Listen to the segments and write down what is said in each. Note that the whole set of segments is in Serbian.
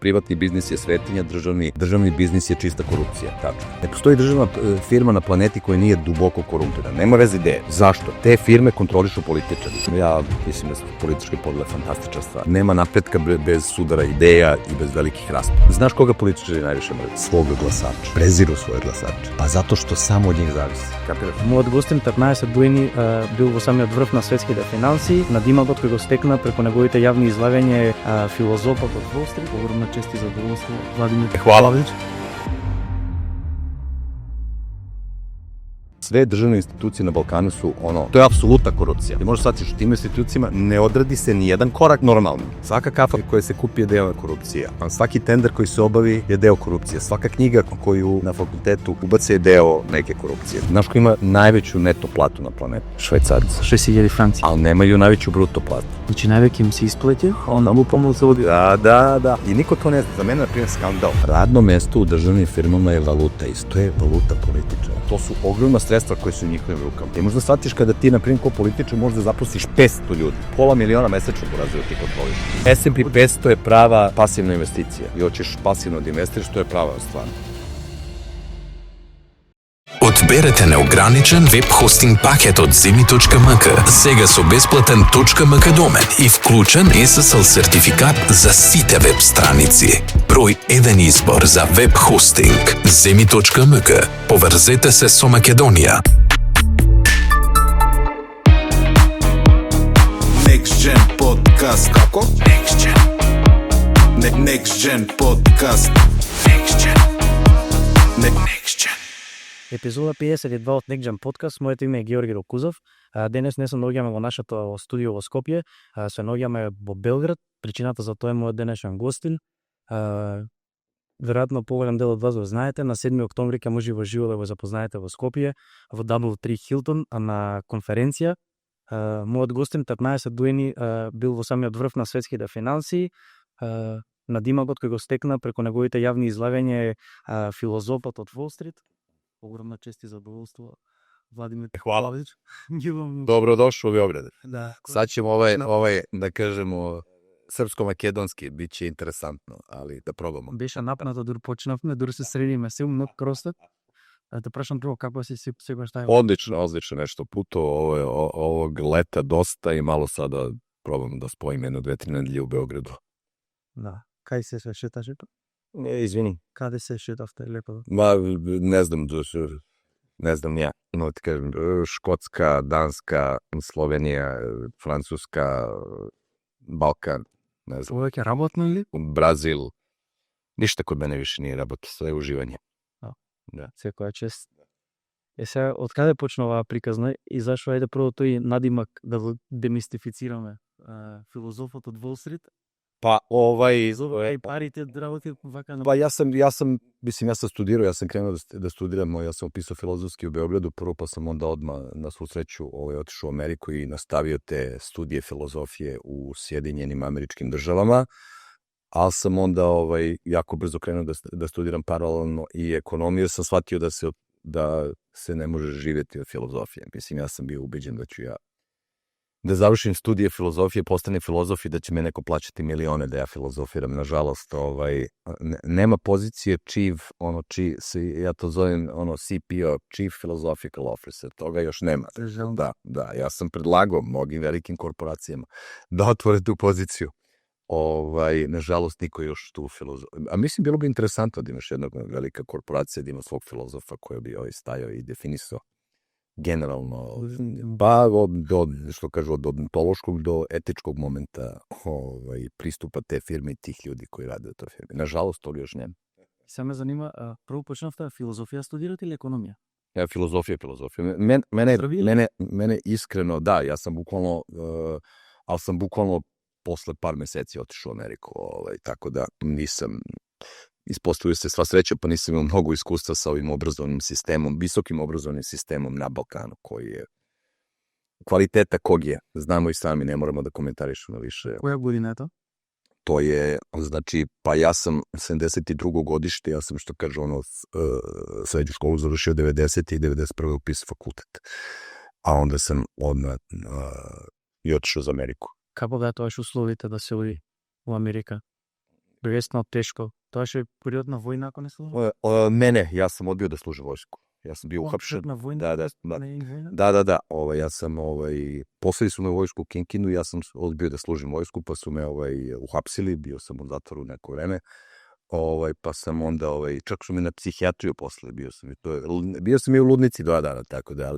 Privatni biznis je svetinja, državni biznis je čista korupcija. Tačno. Ne postoji državna firma na planeti koja nije duboko korumpirana. Nema veze ideje. Zašto? Te firme kontrolišu političari. Ja mislim da su političke podele fantastična stvar. Nema napretka bez sudara ideja i bez velikih rasprava. Znaš koga političari najviše mrze? Svog glasača. Preziru svoje glasače. Pa zato što samo od njih zavisi. Kapiraš? Мојот гостин 15 години бил во самиот врв на светските финансии, на димагот кој го стекна преку неговите јавни излагања филозофот од Wall Street. Огромна чест и задоволство, Владимир. Hvala. Sve državne institucije na Balkanu su to je apsolutna korupcija. I možeš shvatiti što tim institucijama ne odradi se ni jedan korak normalno. Svaka kafa koja se kupi je deo korupcije, a svaki tender koji se obavi je deo korupcije. Svaka knjiga koju na fakultetu ubace je deo neke korupcije. Znaš ko ima najveću neto platu na planetu? Švajcarci. 6000 франци. Ali nemaju najveću bruto platu. Значи највеќе им се исплати. Onda mu pomalo se vodi. Da. I niko to ne zna. Za mene, na primjer, skandal. Radno mesto u državnim firmama je valuta. Isto je valuta političara. To su ogromna sredstva koje su u njihovim rukama. I možda shvatiš kada ti, na primjer, ko političar možda zaposliš 500 ljudi. Pola miliona mesečno porazio ti kontroliš. S&P 500 je prava pasivna investicija. I hoćeš pasivno da investiraš, to je prava stvar. Одберете неограничен веб-хостинг пакет од Zemi.mk, сега со бесплатен .mk домен и вклучен SSL сертификат за сите веб страници. Број 1 избор за веб-хостинг. Zemi.mk. Поврзете се со Македонија. Next Gen Podcast. Како? Next Gen. Next Gen Podcast. Next Gen. Next Gen. Епизода 52 од Next Gen Podcast. Моето име е Георги Рокузов. Денес не се наоѓаме во нашето студио во Скопје, се наоѓаме во Белград. Причината за тоа е мојот денешен гостин. Веројатно поголем дел од вас го знаете, на 7 октомври ќе може во живо да го запознаете во Скопје, во W3 Hilton на конференција. Мојот гостин 15 години бил во самиот врв на светските финансии, на димагот кој го стекна преку неговите јавни излагања филозофот од Wall Street. Огромна чест и задоволство, Владимир. Hvala. Dobrodošao u Beograd. Da. Sad ćemo da kažemo srpsko-makedonski, bit će interesantno, ali da probamo. Беше напнато, дури почнавме, дури се средиме се многу кростат. Да прашам прво како си сегаш тај? Odlično nešto puto ovog leta dosta i malo sada probam da spojim 1-2-3 nedelje u Beogradu. Да. Кај се шеташе? Izvini. Каде се шетавте лепо? Ma, ne znam ja. No, ti kažem, Škotska, Danska, Slovenija, Francuska, Balkan, ne znam. Ovo je работно или? Brazil. Ništa kod mene više nije rabota, sve je uživanje. Да. Секоја чест. Сега, од каде почна оваа приказна и зашо ајде прво тој надимак да го демистифицираме? Филозофот од Wall Street? Pa Ај парите работи вака на... Pa ja sam studirao, ja sam krenuo da studiram, ja sam upisao filozofski u Beogradu prvo, pa sam onda odmah na svu sreću otišao u Ameriku i nastavio te studije filozofije u Sjedinjenim Američkim Državama, ali sam onda jako brzo krenuo da studiram paralelno i ekonomiju, jer sam shvatio da se ne može živjeti od filozofije. Mislim, ja sam bio ubeđen da ću ja da završim studije filozofije, postanem filozof i da će me neko plaćati milione da ja filozofiram. Nažalost, nema pozicije ja to zovem CPO, Chief Philosophical Officer, toga još nema. Da, ja sam predlagao mnogim velikim korporacijama da otvore tu poziciju. Nažalost, niko još tu filozofiju. A mislim, bilo bi interesantno da imaš jednog velika korporacija, da ima svog filozofa koji bi stajao i definisao generalno, od ontološkog do etičkog momenta pristupa te firme i tih ljudi koji rade u toj firmi. Nažalost, toga još nema. Сега ме занима, прво почнавте филозофија студирате или економија? Filozofija. Mene iskreno, da, ja sam bukvalno posle par meseci otišao u Ameriku, tako da nisam, ispostavio se sva sreća, pa nisam imao mnogo iskustva sa ovim obrazovnim sistemom, visokim obrazovnim sistemom na Balkanu, koji je kvaliteta kog je. Znamo i sami, ne moramo da komentarišemo više. Koja godina je to? To je, znači, pa ja sam 72. godište, ja sam, što kaže, srednju školu završio 90. i 91. upisao fakultet. A onda sam i otišao za Ameriku. Како беа тоаш условите да се оди во Америка? Besno teško. Тоа ше период на војна, ако не се лажам? Mene, ja sam odbio da služim vojsku. Ja sam bio uhapšen. Na vojna? Da. Ja sam, poslali su me u vojsku u Kinkinu, ja sam odbio da služim vojsku, pa su me uhapsili, bio sam u zatvoru neko vreme. Pa sam onda, čak su me na psihijatriju poslali, bio sam i u ludnici 2 dana, tako da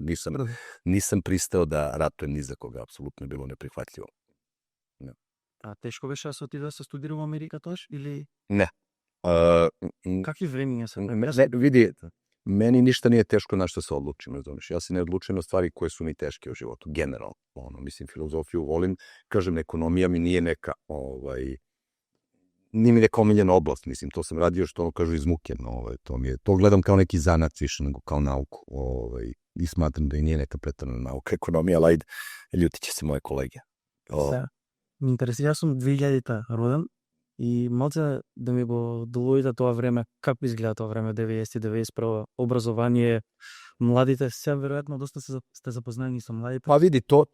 nisam pristao da ratujem ni za koga, apsolutno je bilo neprihvatljivo. A teško беше да се отиде да се студира во Америка тоаш или Ne. какви времиња се? Vidi, meni ništa nije teško na što se odlučim, razumiješ. Ja se ne odlučujem na stvari koje su mi teške u životu, generalno. Mislim, filozofiju volim, kažem, ekonomija mi nije neka, nije mi neka omiljena oblast, mislim, to sam radio što kažu iz muke, to gledam kao neki zanat više nego kao nauku, i smatram da i nije neka pretarana nauka, ekonomija, ali ajde, ljutit će se moje kolege. Ми интересира, јас сум 2000-та роден и малце да ми го долојде тоа време, како изгледа тоа време, 90-91 образование, младите, сега веројатно доста сте запознани со младите. Pa vidi, to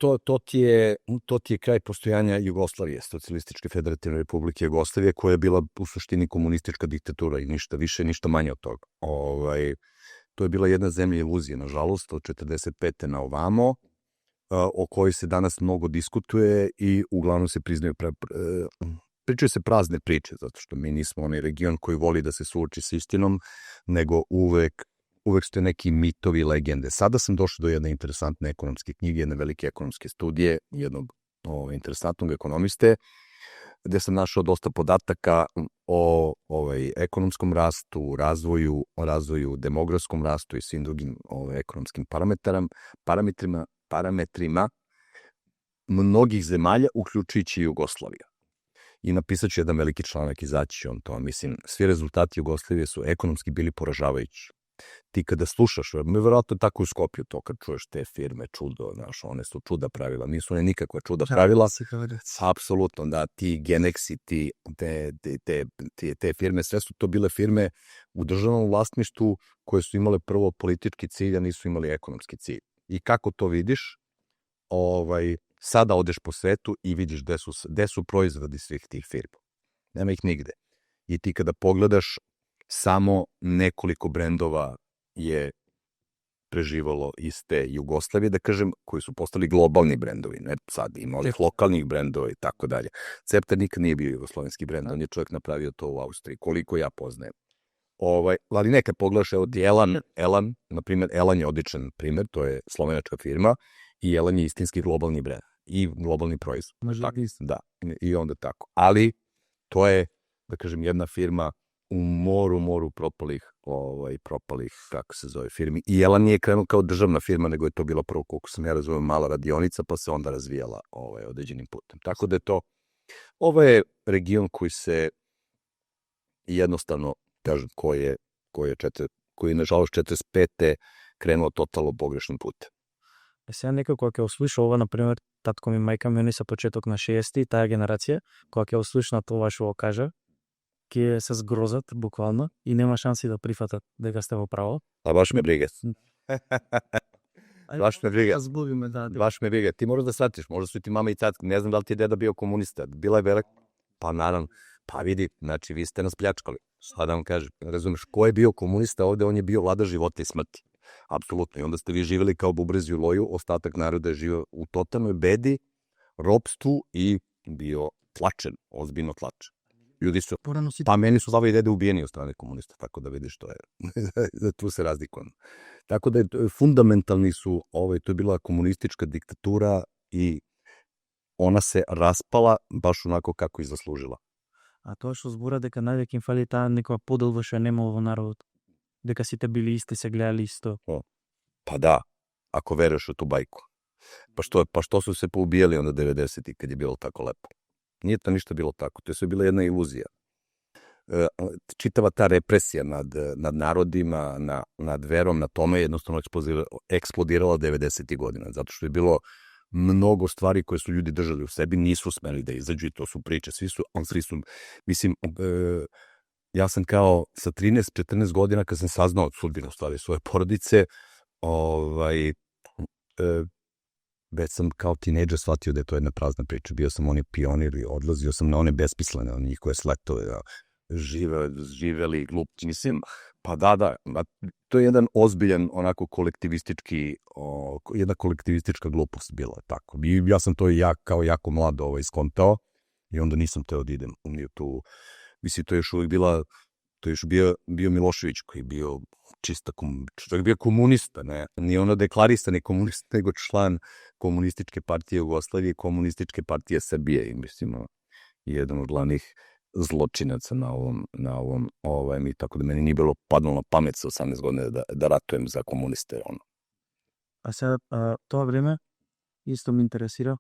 ti je kraj postojanja Jugoslavije, Socijalističke federativne republike Jugoslavije, koja je bila u suštini komunistička diktatura i ništa više, ništa manje od toga. To je bila jedna zemlja iluzije, nažalost, od 45. na ovamo, o kojoj se danas mnogo diskutuje i uglavnom se pričaju se prazne priče, zato što mi nismo onaj region koji voli da se suoči s istinom, nego uvek ste neki mitovi, legende. Sada sam došao do jedne interesantne ekonomske knjige, jedne velike ekonomske studije, jednog interesantnog ekonomiste, gde sam našao dosta podataka o ekonomskom rastu, razvoju, demografskom rastu i svim drugim ekonomskim parametrima mnogih zemalja, uključujući Jugoslaviju. I napisat ću jedan veliki članak, izaći će on to. Mislim, svi rezultati Jugoslavije su ekonomski bili poražavajući. Ti kada slušaš, mi verovatno tako u Skopju to, kad čuješ te firme, čudo, znaš, one su čuda pravila, nisu one nikakva čuda pravila. Apsolutno, da, ti Genexi, te firme, sve su to bile firme u državnom vlasništvu koje su imale prvo politički cilj, a nisu imali ekonomski cilj. I kako to vidiš, sada odeš po svetu i vidiš gde su proizvodi svih tih firma. Nema ih nigde. I ti kada pogledaš, samo nekoliko brendova je preživalo iz te Jugoslavije, da kažem, koji su postali globalni brendovi, ne sad ima ovih lokalnih brendova i tako dalje. Cepter nikad nije bio jugoslovenski brend, on je čovjek napravio to u Austriji, koliko ja poznajem. Ali nekad pogledaš, evo ti Elan, na primjer, Elan je odličan primjer, to je slovenačka firma i Elan je istinski globalni brend i globalni proizvod. Da, i onda tako. Ali to je, da kažem, jedna firma u moru propalih, kako se zove, firmi. I Elan nije krenuo kao državna firma, nego je to bila prvo, koliko sam ja razumio, mala radionica, pa se onda razvijala određenim putem. Tako da je to, ovo je region koji se jednostavno, kažem, koji je nažalost 45. krenuo totalno pogrešnim putem. Сега некој кога ќе услуша ова, например, татко ми, мајка ми, они са почеток на 60-ти, таа генерација, кога ќе услушнат ова што го кажа, ќе се згрозат буквално и нема шанси да прифатат дека сте во право. А баш ме брига. Baš me briga. Zbudime, da. Baš me briga. Ti moraš da shvatiš, možda su ti mama i tatki, ne znam da li ti je deda bio komunista, bila je velika, pa naravno, pa vidi, znači vi ste nas pljačkali. Sada vam kažem, razumeš, ko je bio komunista ovde, on je bio vlada života i smrti. Apsolutno. I onda ste vi živjeli kao bubrezi u loju, ostatak naroda je živio u totalnoj bedi, ropstvu i bio tlačen, ozbiljno tlačen. Ljudi su, pa meni su baba i dede ubijeni od strane komunista, tako da vidiš to je, tu se razlikujemo. Tako da fundamentalni su, to je bila komunistička diktatura i ona se raspala baš onako kako i zaslužila. A тоа што збора дека највеќе им фали таа некоја поделба што немало во народот. Дека сите били исти, се гледали исто. Pa da, ako veruješ u tu bajku. Pa što su se poubijali onda 90-ih kad je bilo tako lepo? Nije to ništa bilo tako, to je sve bila jedna iluzija. Čitava ta represija nad narodima, nad verom, na tome je jednostavno eksplodirala 90-ih godina, zato što je bilo mnogo stvari koje su ljudi držali u sebi, nisu smeli da izađu i to su priče, svi su, mislim, ja sam kao sa 13-14 godina kad sam saznao sudbinu stvari svoje porodice, već sam kao tinejdžer shvatio da je to jedna prazna priča. Bio sam oni pionir i odlazio sam na one besmislene, na njihove sletove, živeli glupci, mislim, pa da, to je jedan ozbiljan, onako kolektivistički, jedna kolektivistička glupost bila, tako. I ja sam to kao jako mlad iskontao i onda nisam teo da idem u tu, mislim, to je još uvijek bio Milošević koji je bio čista, čovjek bio komunista, ne, nije ono deklarista, ne komunista, nego član Komunističke partije Jugoslavije i Komunističke partije Srbije, i mislim, jedan od glavnih zločinaca na ovom, i tako da meni nije bilo padalo na pamet sa 18 godina da ratujem za komuniste, ono. А сега, тоа време, исто ме интересира,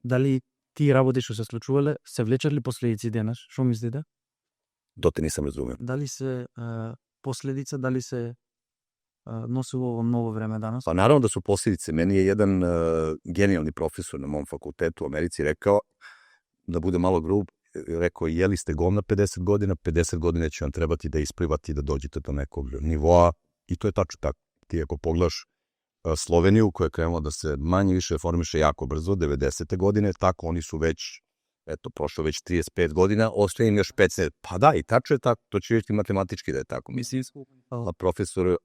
дали ти работи што се случувале, се влечат ли последици денес? Што мислите? Доте nisam razumeo. Дали се последица, дали се носи во ново време данас? Pa naravno da su posljedice. Meni je jedan genijalni profesor na mom fakultetu u Americi rekao, da bude malo grub, rekao, jeli ste govna 50 godina, 50 godina će vam trebati da isplivati, da dođete do nekog nivoa, i to je tačno tako. Ti ako pogledaš Sloveniju, koja je krenula da se manje više formiše jako brzo, 90. godine, tako oni su već, prošlo već 35 godina, ostaje im još 15. Pa da, i tačno je tako, to će vidjeti matematički da je tako. Mislim, a profesor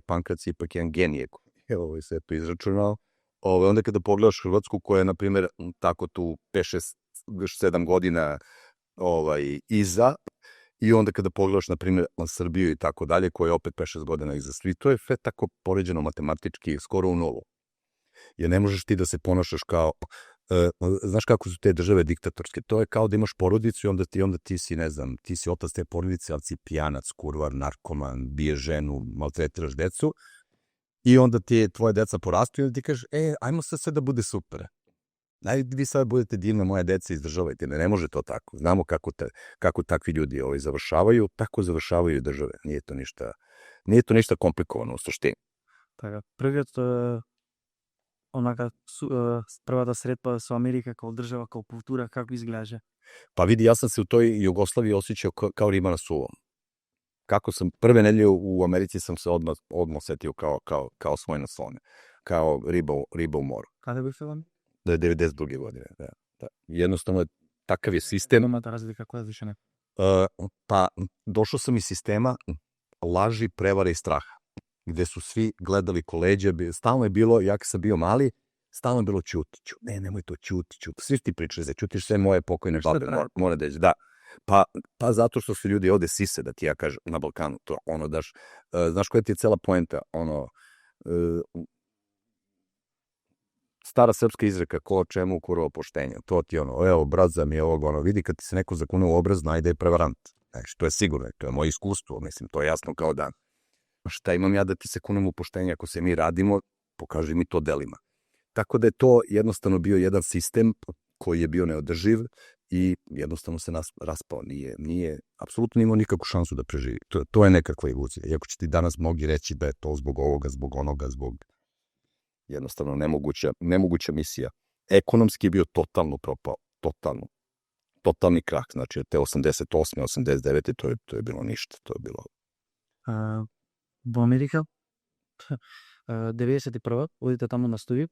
Pankrac je ipak jedan genije, koji je sve to izračunao. Onda kada pogledaš Hrvatsku, koja je, na primjer, tako tu 5-6-7 godina iza, i onda kada pogledaš, na primjer, Srbiju i tako dalje, koja je opet 5-6 godina iza, svi, to je sve tako poređeno matematički, skoro u nulu. Jer ne možeš ti da se ponašaš kao, znaš kako su te države diktatorske, to je kao da imaš porodicu i onda ti si, ne znam, ti si otac te porodice, ali si pijanac, kurvar, narkoman, biješ ženu, maltretiraš decu, i onda ti tvoje deca porastu i onda ti kažeš, ajmo sad sve da bude super. Vi sad budete divna moja deca, izdržavajte. Ne može to tako. Znamo kako takvi ljudi završavaju, tako završavaju države. Nije to ništa komplikovano u suštini. Така, првата средба со Америка као држава, као култура, како изглежда? Pa vidi, ja sam se u toj Jugoslaviji osjećao kao riba na suvom. Kako sam prve nedelje u Americi sam se odmah osetio kao svoj naslone. Kao riba u moru. Каде бевте вам? Da je 92. godine. Da. Jednostavno, takav je sistem. Имате разлика, која више не? Pa došao sam iz sistema laži, prevare i straha, gde su svi gledali koleđe, stalno je bilo, ja kad sam bio mali, stalno je bilo ćuti, nemoj to, ćuti. Svi ti pričali, ćutiš sve moje pokojne babe, mora da da. Pa zato što su ljudi ovde sise, da ti ja kažem, na Balkanu, to daš, znaš koja ti je cela poenta, stara srpska izreka, ko čemu kurvo poštenje, to ti evo, brat za mi je ovog, vidi kad ti se neko zakune u obraz, zna i da je prevarant. Znači, to je sigurno, to je moje iskustvo, mislim, to je jasno kao dan. Šta imam ja da ti se kunem u poštenje, ako se mi radimo, pokaži mi to delima. Tako da je to jednostavno bio jedan sistem koji je bio neodrživ i jednostavno se raspao. Apsolutno nije imao nikakvu šansu da preživi. To je nekakva iluzija. Iako će ti danas mnogi reći da je to zbog ovoga, zbog onoga, zbog jednostavno nemoguća misija. Ekonomski je bio totalno propao. Totalni krah. Znači, te 88. 89. to je bilo ništa. To je bilo... Во Америка, 91. одите таму на студија.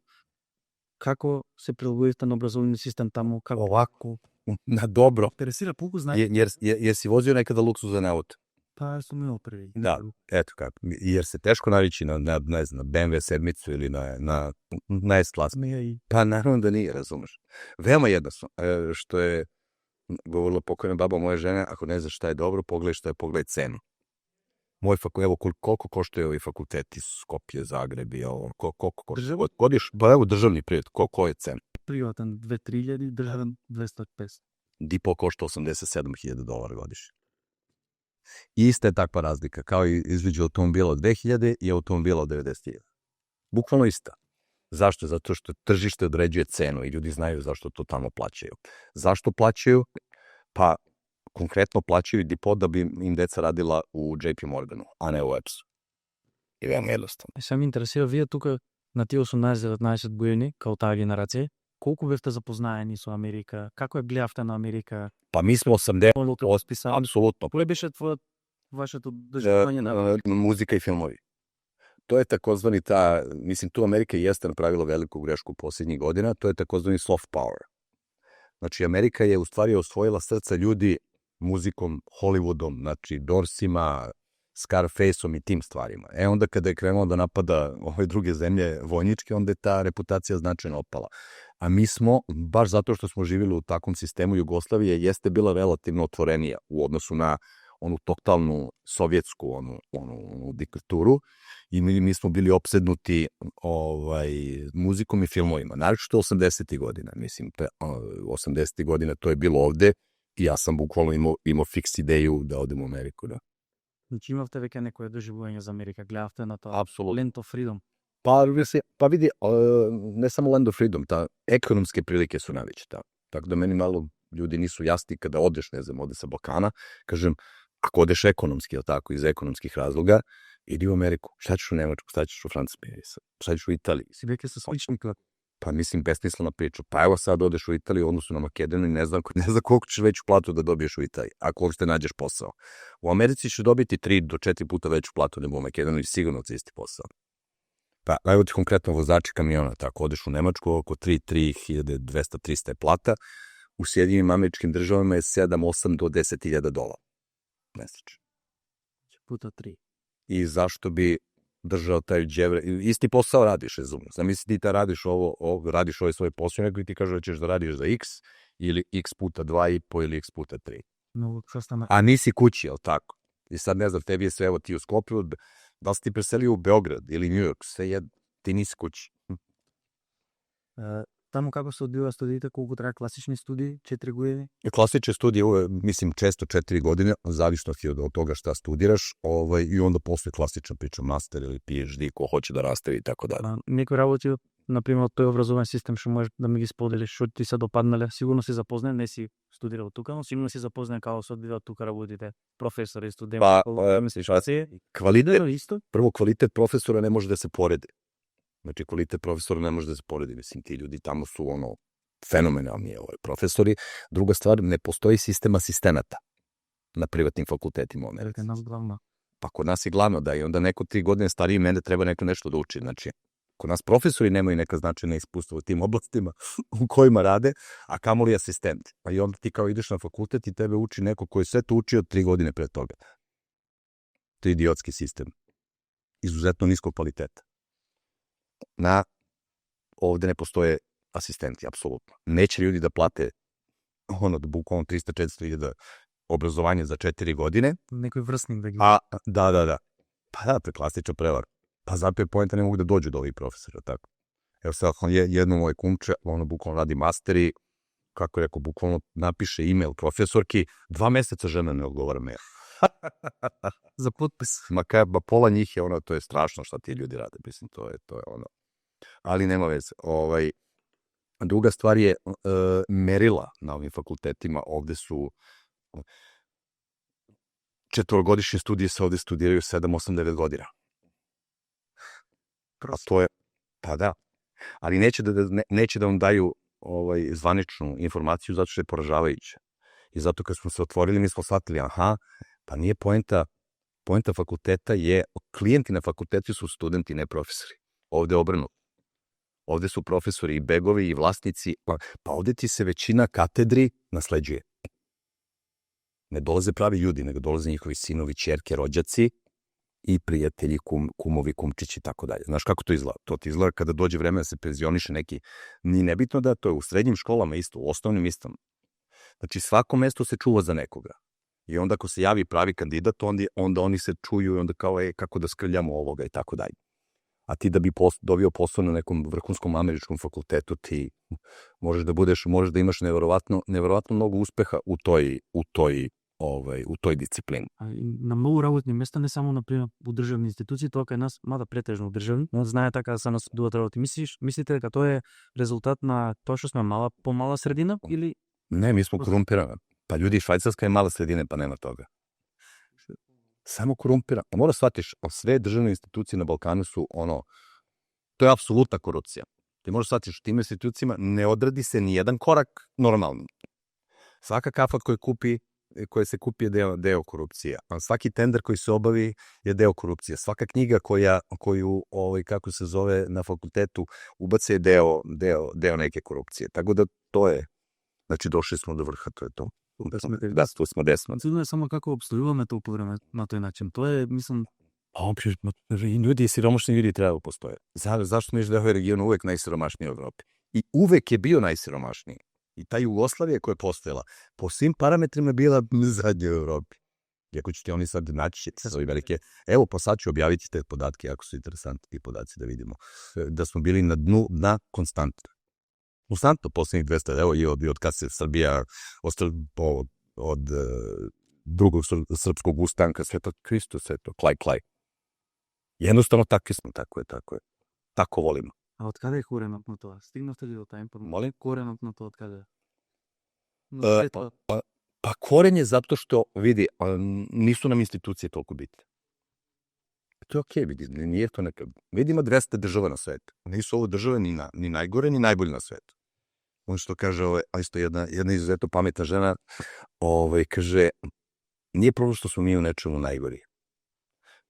Како се прилагодите на образовни систем таму? Ovako, na dobro. Интересира колку знаете? Jer si vozio nekada luksuzan auto? Па, сум имал први. Da, eto kako. Jer se teško navići na ne znam, BMW sedmicu ili na S-Class. Pa naravno da nije, razumeš. Veoma jednostavno. Što je govorila pokojna baba moje žene, ako ne znaš šta je dobro, pogledaj cenu. Moj evo koliko koštaju ovi fakulteti, Skopje, Zagreb i ovo, koliko koštaju? Godiš, pa evo državni privat, koliko je cena? Приватен 2-3 државен 200-500. Диpo košta $87.000 godišnje. I ista je takva razlika, kao i između automobila od 2000 i automobila od 90.000. Bukvalno ista. Zašto? Zato što tržište određuje cenu i ljudi znaju zašto to tamo plaćaju. Zašto plaćaju? Pa konkretno plaćaju dipo da bi im deca radila u JP Morganu, a ne u EPS-u. I veoma jednostavno. Сега ме интересира, вие тука на тие 18-19 години, као таа генерација, колку бевте запознаени со Америка? Како ја гледавте на Америка? Pa mi smo 80... Apsolutno. Кој беше вашето доживување на Muzika i filmovi. To je takozvani mislim, tu Amerika jeste napravila veliku grešku posljednjih godina, to je takozvani soft power. Znači, Amerika je u stvari osvojila srca ljudi muzikom, Hollywoodom, znači, Doorsima, Scarfaceom i tim stvarima. Onda kada je krenuo da napada ove druge zemlje vojničke, onda je ta reputacija značajno opala. A mi smo, baš zato što smo živjeli u takvom sistemu, Jugoslavije jeste bila relativno otvorenija u odnosu na onu totalnu sovjetsku onu diktaturu i mi smo bili opsednuti muzikom i filmovima, naročito 80. godina, mislim, 80. godina to je bilo ovde i ja sam bukvalno imao fiks ideju da odem u Ameriku, da. Значи имавте веќе некое доживување за Америка, гледавте на тоа. Апсолутно. Land of Freedom. Pa vidi, ne samo Land of Freedom, ekonomske prilike su najveće tamo. Tako da meni malo ljudi nisu jasni kada odeš, ne znam, ode sa Balkana, kažem, ako odeš ekonomski, ili tako, iz ekonomskih razloga, idi u Ameriku. Šta ćeš u Nemačku, šta ćeš u Francusku, šta ćeš u Italiji? Si веќе се слични. Pa mislim, besmislena priča. Pa evo sad odeš u Italiju u odnosu na Makedoniju i ne znam koliko ćeš veću platu da dobiješ u Italiji, ako uopšte nađeš posao. U Americi ćeš dobiti 3 do 4 puta veću platu nego u Makedoniji, sigurno za isti posao. Pa evo ti konkretno vozači kamiona, tako odeš u Nemačku, oko 3.200-300 je plata, u Sjedinjenim Američkim Državama je 7-8 do 10.000 dolara mesečno. Puta 3. I zašto bi držao taj dževre, isti posao radiš, razumno. Zamisli ti radiš radiš ovaj svoj posao, neko ti kaže da ćeš da radiš za x, ili x puta 2,5 ili x puta 3. Много красна. A nisi kući, jel tako? I sad ne znam, tebi je sve, evo ti u Skopju, da li si ti preselio u Beograd ili New York, sve je, ti nisi kući. Таму како се одвива студиите, колку трае класични студии, 4 години? Klasične studije, mislim, često 4 godine, zavisno ti od toga šta studiraš, i onda posle klasična priča, master ili PhD, ko hoće da nastavi i tako dalje. Некои работи, например, тој образовен систем што можеш да ми ги споделиш, што ти се допаднале? Сигурно си запознаен, не си студирал тука, но сигурно си запознаен како се одвива тука работите, професори, студенти. Prvo, kvalitet profesora ne može da se poredi. Znači, kvalitet profesora ne može da se poredi. Mislim, ti ljudi tamo su fenomenalni profesori. Druga stvar, ne postoji sistem asistenata na privatnim fakultetima. Pa kod nas je glavno da i onda neko 3 godine stariji mene treba neko nešto da uči. Znači, kod nas profesori nemaju neka značajna iskustva u tim oblastima u kojima rade, a kamoli asistent. Pa i onda ti kao ideš na fakultet i tebe uči neko koji sve to učio 3 godine pre toga. To je idiotski sistem. Izuzetno niskog kvaliteta. Ovde ne postoje asistenti, apsolutno. Neće ljudi da plate bukvalno 300-400 hiljada obrazovanje za 4 godine. Nekoj vrstnik da gi... Da. Pa da, to je klasična prevara. Pa zato je poenta ne mogu da dođu do ovih profesora, tako. Evo sad, jedno moje kumče, bukvalno radi masteri, kako je rekao, bukvalno napiše e-mail profesorki, 2 meseca žena ne odgovara mail. Za potpis. Pola njih je to je strašno šta ti ljudi rade, mislim, to je ali nema veze. Druga stvar je merila na ovim fakultetima, ovde su 4-godišnje studije se ovde studiraju 7, 8, 9 godina. A to je, pa da, ali neće da vam daju zvaničnu informaciju zato što je poražavajuće. I zato kad smo se otvorili, mi smo shvatili, pa nije poenta fakulteta je, klijenti na fakultetu su studenti, ne profesori. Ovde je obrnuto. Ovde su profesori i begovi i vlasnici, pa ovde ti se većina katedri nasleđuje. Ne dolaze pravi ljudi, nego dolaze njihovi sinovi, ćerke, rođaci i prijatelji, kumovi, kumčići i tako dalje. Znaš kako to izgleda? To ti izgleda kada dođe vreme da se penzioniše neki, ni nebitno da to je u srednjim školama isto, u osnovnim istom. Znači svako mesto se čuva za nekoga. I onda ako se javi pravi kandidat, onda oni se čuju i onda kao kako da skrljamo ovoga i tako dalje. A ti da bi dobio posao na nekom vrhunskom američkom fakultetu, ti možeš da imaš neverovatno mnogo uspeha u toj disciplini. На многу работни места, не само, например, у државни институции, тоа кај нас, мада претежно у државни, но знае така да се нас дуат работи. Мислите дека тоа е резултат на тоа што сме помала средина или... Ne, mi smo korumpirani. Pa ljudi, Švajcarska je mala sredina, pa nema toga. Samo korumpirani. Mora shvatiš, sve državne institucije na Balkanu su to je apsolutna korupcija. Ti možeš shvatiš, tim institucijama ne odradi se ni jedan korak normalno. Svaka kafa koju kupi koje se kupi je deo korupcije. A svaki tender koji se obavi je deo korupcije. Svaka knjiga koju kako se zove, na fakultetu ubace je deo neke korupcije. Tako da to je, znači došli smo do vrha, to je to. Da, tu smo desno. Čudno je samo kako opstojuvаме толку време на тој начин. Тоа е, мислам, Ljudi, siromašni ljudi trebaju postoje. Zašto misliš da je ovaj region uvek najsiromašniji u Evropi? I uvek je bio najsiromašniji. I ta Jugoslavija koja je postojala, po svim parametrima je bila zadnja u Evropi. Iako će ti oni sad naći svoje velike... Evo, pa sad ću objaviti te podatke, jako su interesantni ti podaci da vidimo. Da smo bili na dnu, na konstantno. Konstantno poslednjih 200, evo i od kad se Srbija od drugog srpskog ustanka, sve to Hristo, sve to, klaj. Jednostavno takvi smo, tako je. Tako volimo. а од каде е коренот на тоа? Стигнавте ли до таа информација? Молим? Коренот на тоа од каде? Pa koren je zato što, vidi, nisu nam institucije toliko bitne. To je okej, vidi, nije to neka... Vidimo 200 država na svetu. Nisu ovo države ni najgore, ni najbolje na svetu. Ono što kaže, a isto jedna izuzetno pametna žena, kaže, nije problem što smo mi u nečemu najgori,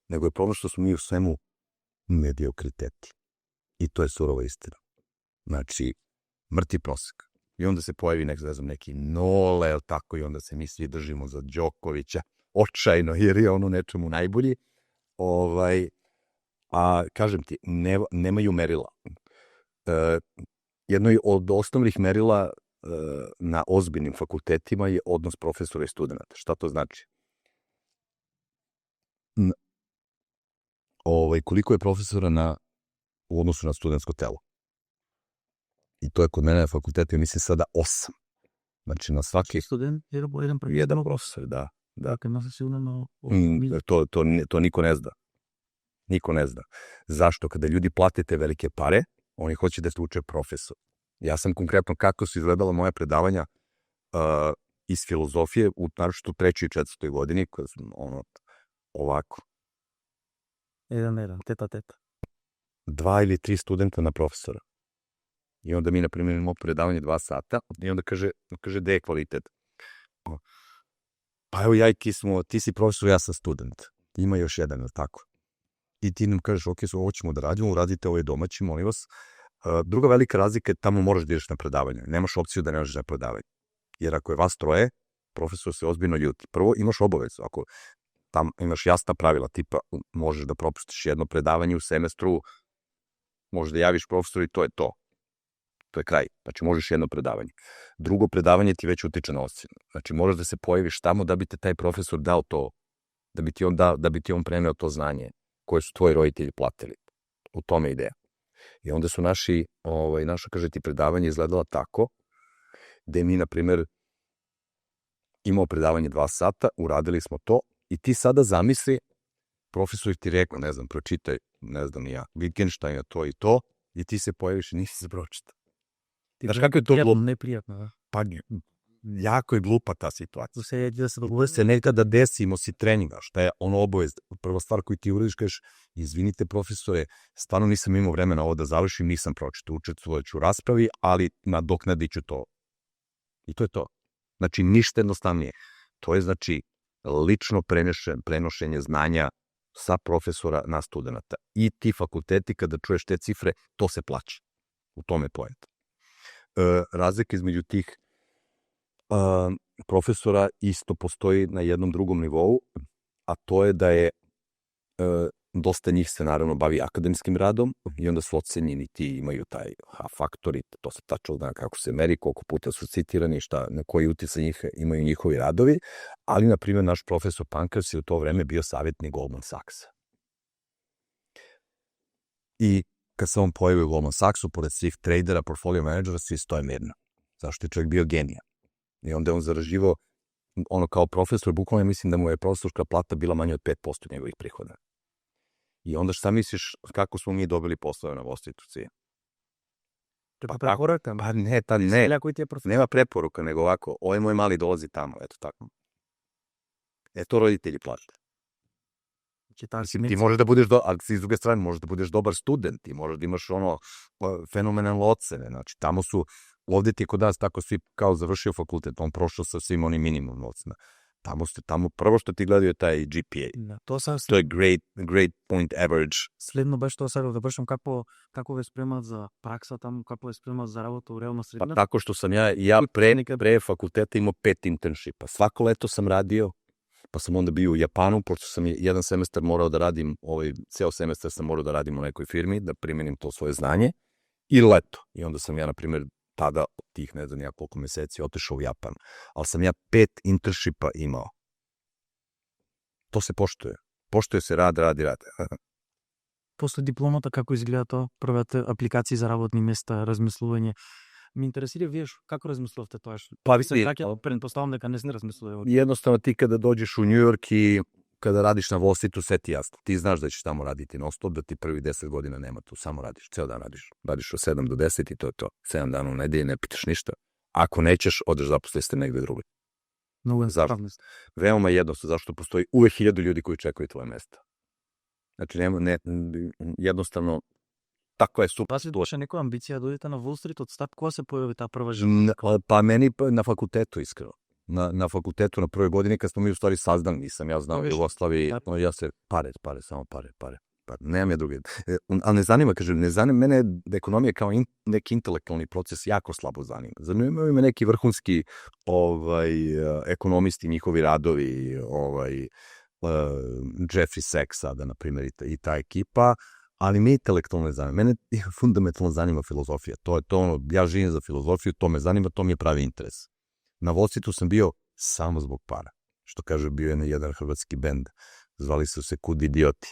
nego je problem što smo mi u svemu mediokriteti. I to je surova istina. Znači, mrtvi prosek. I onda se pojavi neki Nole, tako, i onda se mi svi držimo za Đokovića, očajno, jer je on u nečemu najbolji. A kažem ti, nemaju merila. Jedno od osnovnih merila na ozbiljnim fakultetima je odnos profesora i studenta. Šta to znači? Koliko je profesora u odnosu na studentsko telo? I to je kod mene na fakultetu, mislim sada 8. Znači na svaki... Student, jedan profesor. Jedan profesor, da. Dakle, nas je sigurno... To niko ne zna. Niko ne zna. Zašto? Kada ljudi plate te velike pare, oni hoće da se uče profesor. Ja sam konkretno, kako su izgledala moja predavanja iz filozofije, naročito u 3. i 4. godini, kada sam ovako. Jedan, teta. 2 ili 3 studenta na profesora. I onda mi, na primjer, imamo predavanje 2 sata i onda kaže, gde je kvalitet? Pa evo, ja i ti si profesor, ja sam student. Ima još jedan, tako. I ti nam kažeš, ok, ovo ćemo da radimo, uradite ovaj domaći, molim vas. Druga velika razlika je tamo moraš da ideš na predavanje. Nemaš opciju da ne možeš na predavanje. Jer ako je vas troje, profesor se ozbiljno ljuti. Prvo, imaš obavezu. Ako tam imaš jasna pravila, tipa možeš da propustiš jedno predavanje u semestru, možeš da javiš profesoru i to je to. To je kraj. Znači, možeš jedno predavanje. Drugo predavanje ti već utiče na ocenu. Znači, moraš da se pojaviš tamo da bi te taj profesor dao to, da bi ti on preneo to znanje koje su tvoji roditelji platili. U tome je ideja. I onda su naša, kaže ti, predavanje izgledala tako, gde mi, na primjer, imao predavanje 2 sata, uradili smo to i ti sada zamisli, profesor ti rekao, ne znam, pročitaj, ne znam ni ja, Wittgensteina to i to, i ti se pojaviš i nisi se pročitao. Znaš kako je to glupo? Neprijatno, da. Pa jako je glupa ta situacija. To se nekada desimo si treninga, šta je ono obavezno. Prva stvar koju ti uradiš, kažeš, izvinite profesore, stvarno nisam imao vremena ovo da završim, nisam pročitao, učestvovat ću u raspravi, ali nadoknadit ću to. I to je to. Znači, ništa jednostavnije. To je, znači, lično prenošenje znanja sa profesora na studenta. I ti fakulteti, kada čuješ te cifre, to se plaća. U tome je poenta. Razlika između tih profesora isto postoji na jednom drugom nivou, a to je da je dosta njih se naravno bavi akademskim radom i onda su ocenjeni, ti imaju taj H-faktor i to se tačno zna kako se meri, koliko puta su citirani, na koji uticaj imaju njihovi radovi, ali na primjer naš profesor Pankras je u to vreme bio savjetnik Goldman Sachsa. I kad se on pojavio u Goldman Sachsu, pored svih tradera, portfolio menadžera, svi stoje mirno. Zašto je čovjek bio genija? I onda je on zaraživao, kao profesor, bukvalno ja mislim da mu je profesorska plata bila manja od 5% njegovih prihoda. I onda šta misliš kako smo mi dobili poslove na Wall Streetu? Preko preporuka? Pa ne, nema preporuka, nego ovako, ovaj moj mali dolazi tamo, eto tako. To roditelji plate. Ti možeš da budeš, ali s druge strane možeš da budeš dobar student, ti možeš da imaš fenomenalne ocene, znači tamo su, ovde ti je kod nas tako svi kao završio fakultet, on prošao sa svim onim minimum ocena. Tamo prvo što ti gledaju je taj GPA. Да, тоа са To je great point average. следно беше тоа сакав да прашам како ве спремат за пракса таму, како ве спремат за работа у реална Pa средина. tako što sam ja pre fakulteta imao 5 internshipa. Svako leto sam radio, pa sam onda bio u Japanu, pošto sam jedan semestar morao da radim, ceo semestar sam morao da radim u nekoj firmi, da primenim to svoje znanje, i leto. I onda sam ja, na primjer, tada tih ne znam ja koliko meseci otišao u Japan. Ali sam ja 5 internshipa imao. To se poštuje. Poštuje se rad. После дипломата како изгледа тоа? Првите апликации за работни места, размислување. Ме интересира вие како размислувавте тоа? Pa Ви се враќа, предпоставам дека не размислувате. Jednostavno ti kada dođeš u New York i kada radiš na Wall Streetu, sve ti jasno. Ti znaš da ćeš tamo raditi non stop, da ti prvi 10 godina nema tu, samo radiš, ceo dan radiš. Radiš od 7 do 10 i to je to. 7 dana u nedelji, ne pitaš ništa. Ako nećeš, odeš zaposli se negde drugi. Многу е Zašto? справност. Veoma jednostavno, zašto postoji uvek 1000 ljudi koji čekaju tvoje mesto. Znači, jednostavno, takva je super. Вас ли доше некоја амбиција да одите на Wall Street од старт? Кога се појави таа прва жена? Pa meni na fakultetu, iskreno. Na fakultetu, na prvoj godini, kad smo mi u stvari saznali, nisam ja znao u Jugoslaviji, ja se samo pare. Nemam ja druge. Ali ne zanima, mene da ekonomija kao neki intelektualni proces jako slabo zanima. Zanimaju me neki vrhunski ekonomisti, njihovi radovi, Jeffrey Sachs sada, na primjer, i ta ekipa, ali me intelektualno ne zanima. Mene fundamentalno zanima filozofija. To je to ono, ja živim za filozofiju, to me zanima, to mi je pravi interes. Na Wall Streetu sam bio samo zbog para. Što kaže, bio je jedan hrvatski bend. Zvali su se Kud idioti.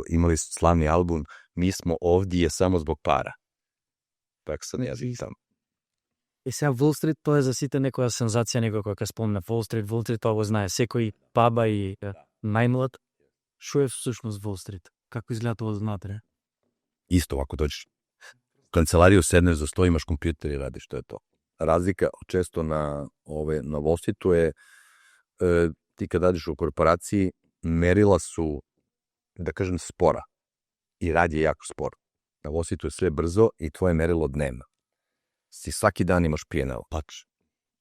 Imali su slavni album Mi smo ovdje samo zbog para. Tako sam ja tamo. И сега Wall Street, тоа е за сите некоја сензација, некој кој ќе спомне Wall Street, тоа го знае секој, паба и најмлад. Што е всушност Wall Street? Како изгледа тоа знатре? Isto ovako dođeš. U kancelariju sedneš za sto, imaš kompjuter i radiš, to je to. Razlika često na Wall Streetu je ti kad radiš u korporaciji, merila su, da kažem, spora. I rad je jako spor. Na Wall Streetu je sve brzo i tvoje merilo dnevno. Si svaki dan imaš P&L, pač.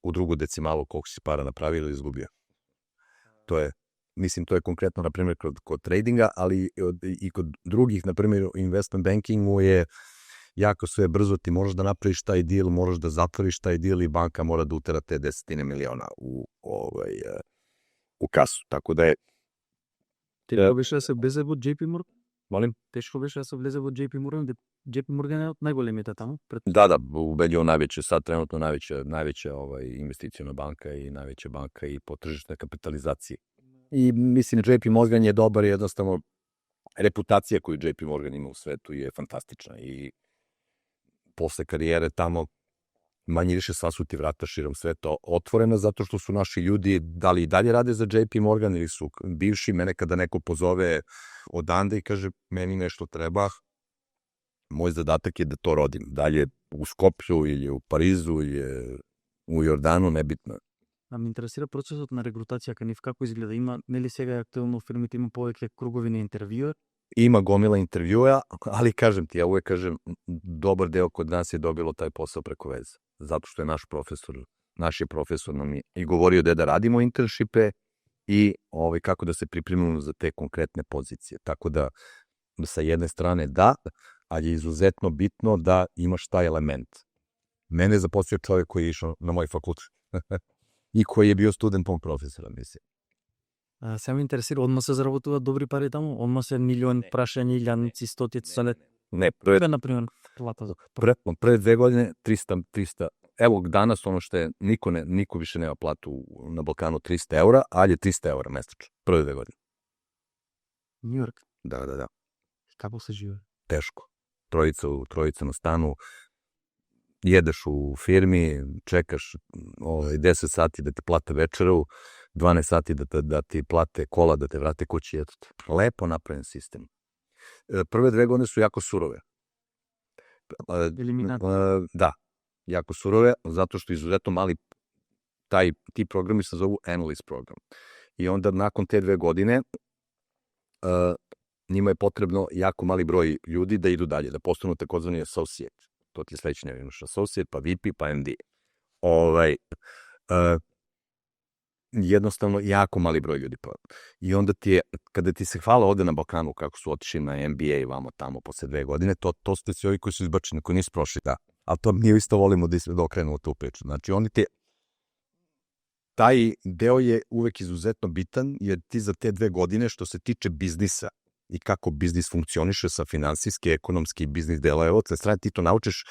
U drugu decimalu koliko si para napravio ili izgubio. To je konkretno, na primjer, kod tradinga, ali i kod drugih, na primjer, u investment bankingu je jako sve brzo, ti možeš da napraviš taj deal, možeš da zatvoriš taj deal i banka mora da utera te 10 miliona u kasu. Tako da je... Тешко беше да се влезе во JP Morgan? Molim? Тешко беше да се влезе во JP Morgan? JP Morgan е од најголемите таму? Da, ubedljivo najveće, sad trenutno najveća investiciona banka i najveća banka i po tržišnoj kapitalizaciji. I mislim, JP Morgan je dobar, jednostavno reputacija koju JP Morgan ima u svetu je fantastična i posle karijere tamo manje više sva su ti vrata širom sveta otvorena zato što su naši ljudi da li i dalje rade za JP Morgan ili su bivši. Mene kada neko pozove odande i kaže meni nešto treba, moj zadatak je da to rodim. Dalje u Skopju ili u Parizu ili u Jordanu, nebitno. А ме интересира процесот на регрутација кај нив како изгледа. Има, нели сега е актуелно фирмите, има повеќе кругови на интервјуер? Ima gomila intervjua, ali kažem ti, ja uvek kažem, dobar deo kod nas je dobilo taj posao preko veze. Zato što je naš profesor nam je i govorio da radimo internshipe i kako da se pripremimo za te konkretne pozicije. Tako da, sa jedne strane da, ali je izuzetno bitno da imaš taj element. Mene je zaposlio čovjek koji je išao na moj fakultet i koji je bio student mog profesora, mislim. Сега ме интересира, одма се заработуваат добри пари таму? Одма се милион прашања, илјаници, стотици за лет? Ne, например, плата за... Pre 2 godine 300. Evo danas ono što je, niko više nema platu na Balkanu 300 eura, ali je 300 eura mesečno. Prve 2 godine. New York? Da. Како се живее? Teško. Trojica na stanu, jedeš u firmi, čekaš 10 sati da ti plate večeru, 12 sati da ti plate kola, da te vrate kući. Lepo napravljen sistem. Prve 2 godine su jako surove. Da, jako surove, zato što izuzetno mali ti programi se zovu analyst program. I onda nakon te 2 godine njima je potrebno jako mali broj ljudi da idu dalje, da postanu takozvani associate. To ti je sledeći nivo, imaš associate, pa VP, pa MD. jednostavno jako mali broj ljudi. I onda ti je, kada ti se hvala ovde na Balkanu kako su otišli na NBA vamo tamo posle 2 godine, to ste svi ovi koji su izbačeni, koji nisu prošli, da. Ali to mi isto volimo da okrenemo tu priču. Znači oni ti, taj deo je uvek izuzetno bitan, jer ti za te 2 godine što se tiče biznisa i kako biznis funkcioniše sa finansijske, ekonomski biznis dela, od te strane ti to naučiš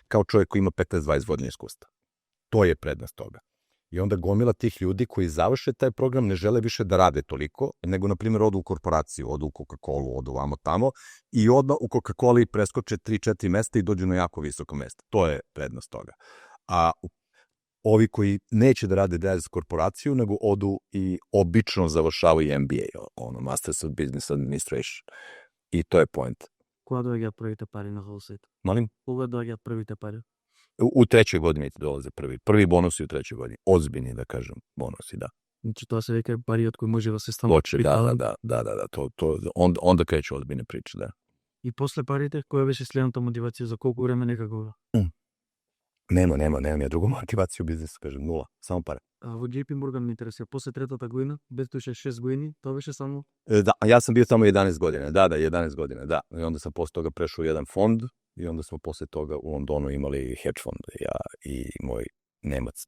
kao čovjek koji ima 15-20 godina iskustva. To je prednost toga. I onda gomila tih ljudi koji završe taj program ne žele više da rade toliko, nego, na primjer, odu u korporaciju, odu u Coca-Colu, odu vamo tamo i odmah u Coca-Coli preskoče 3-4 mesta i dođu na jako visoko mesto. To je prednost toga. A ovi koji neće da rade dalje za korporaciju, nego odu i obično završavaju MBA, Masters of Business Administration. I to je point. Кога доаѓаат првите пари на Wall Street? Molim? Кога доаѓаат првите пари? U 3. godini ti dolaze prvi bonusi u 3. godini. Ozbiljni, da kažem, bonusi, da. Значи тоа се веќе пари од кои може да се станат Počе, da, onda kreću ozbiljne priče, da. И после парите, која беше следната мотивација за колку време некако? Nemam ja drugu motivaciju u biznisu, kažem, 0, samo pare. Во JP Morgan me интересира, после третата година, без тоше 6 години, тоа беше само... Da, ja sam bio samo 11 godina, da, 11 godina, da. I onda sam posle toga prešao u jedan fond i onda smo posle toga u Londonu imali hedge fond, ja i moj Nemac.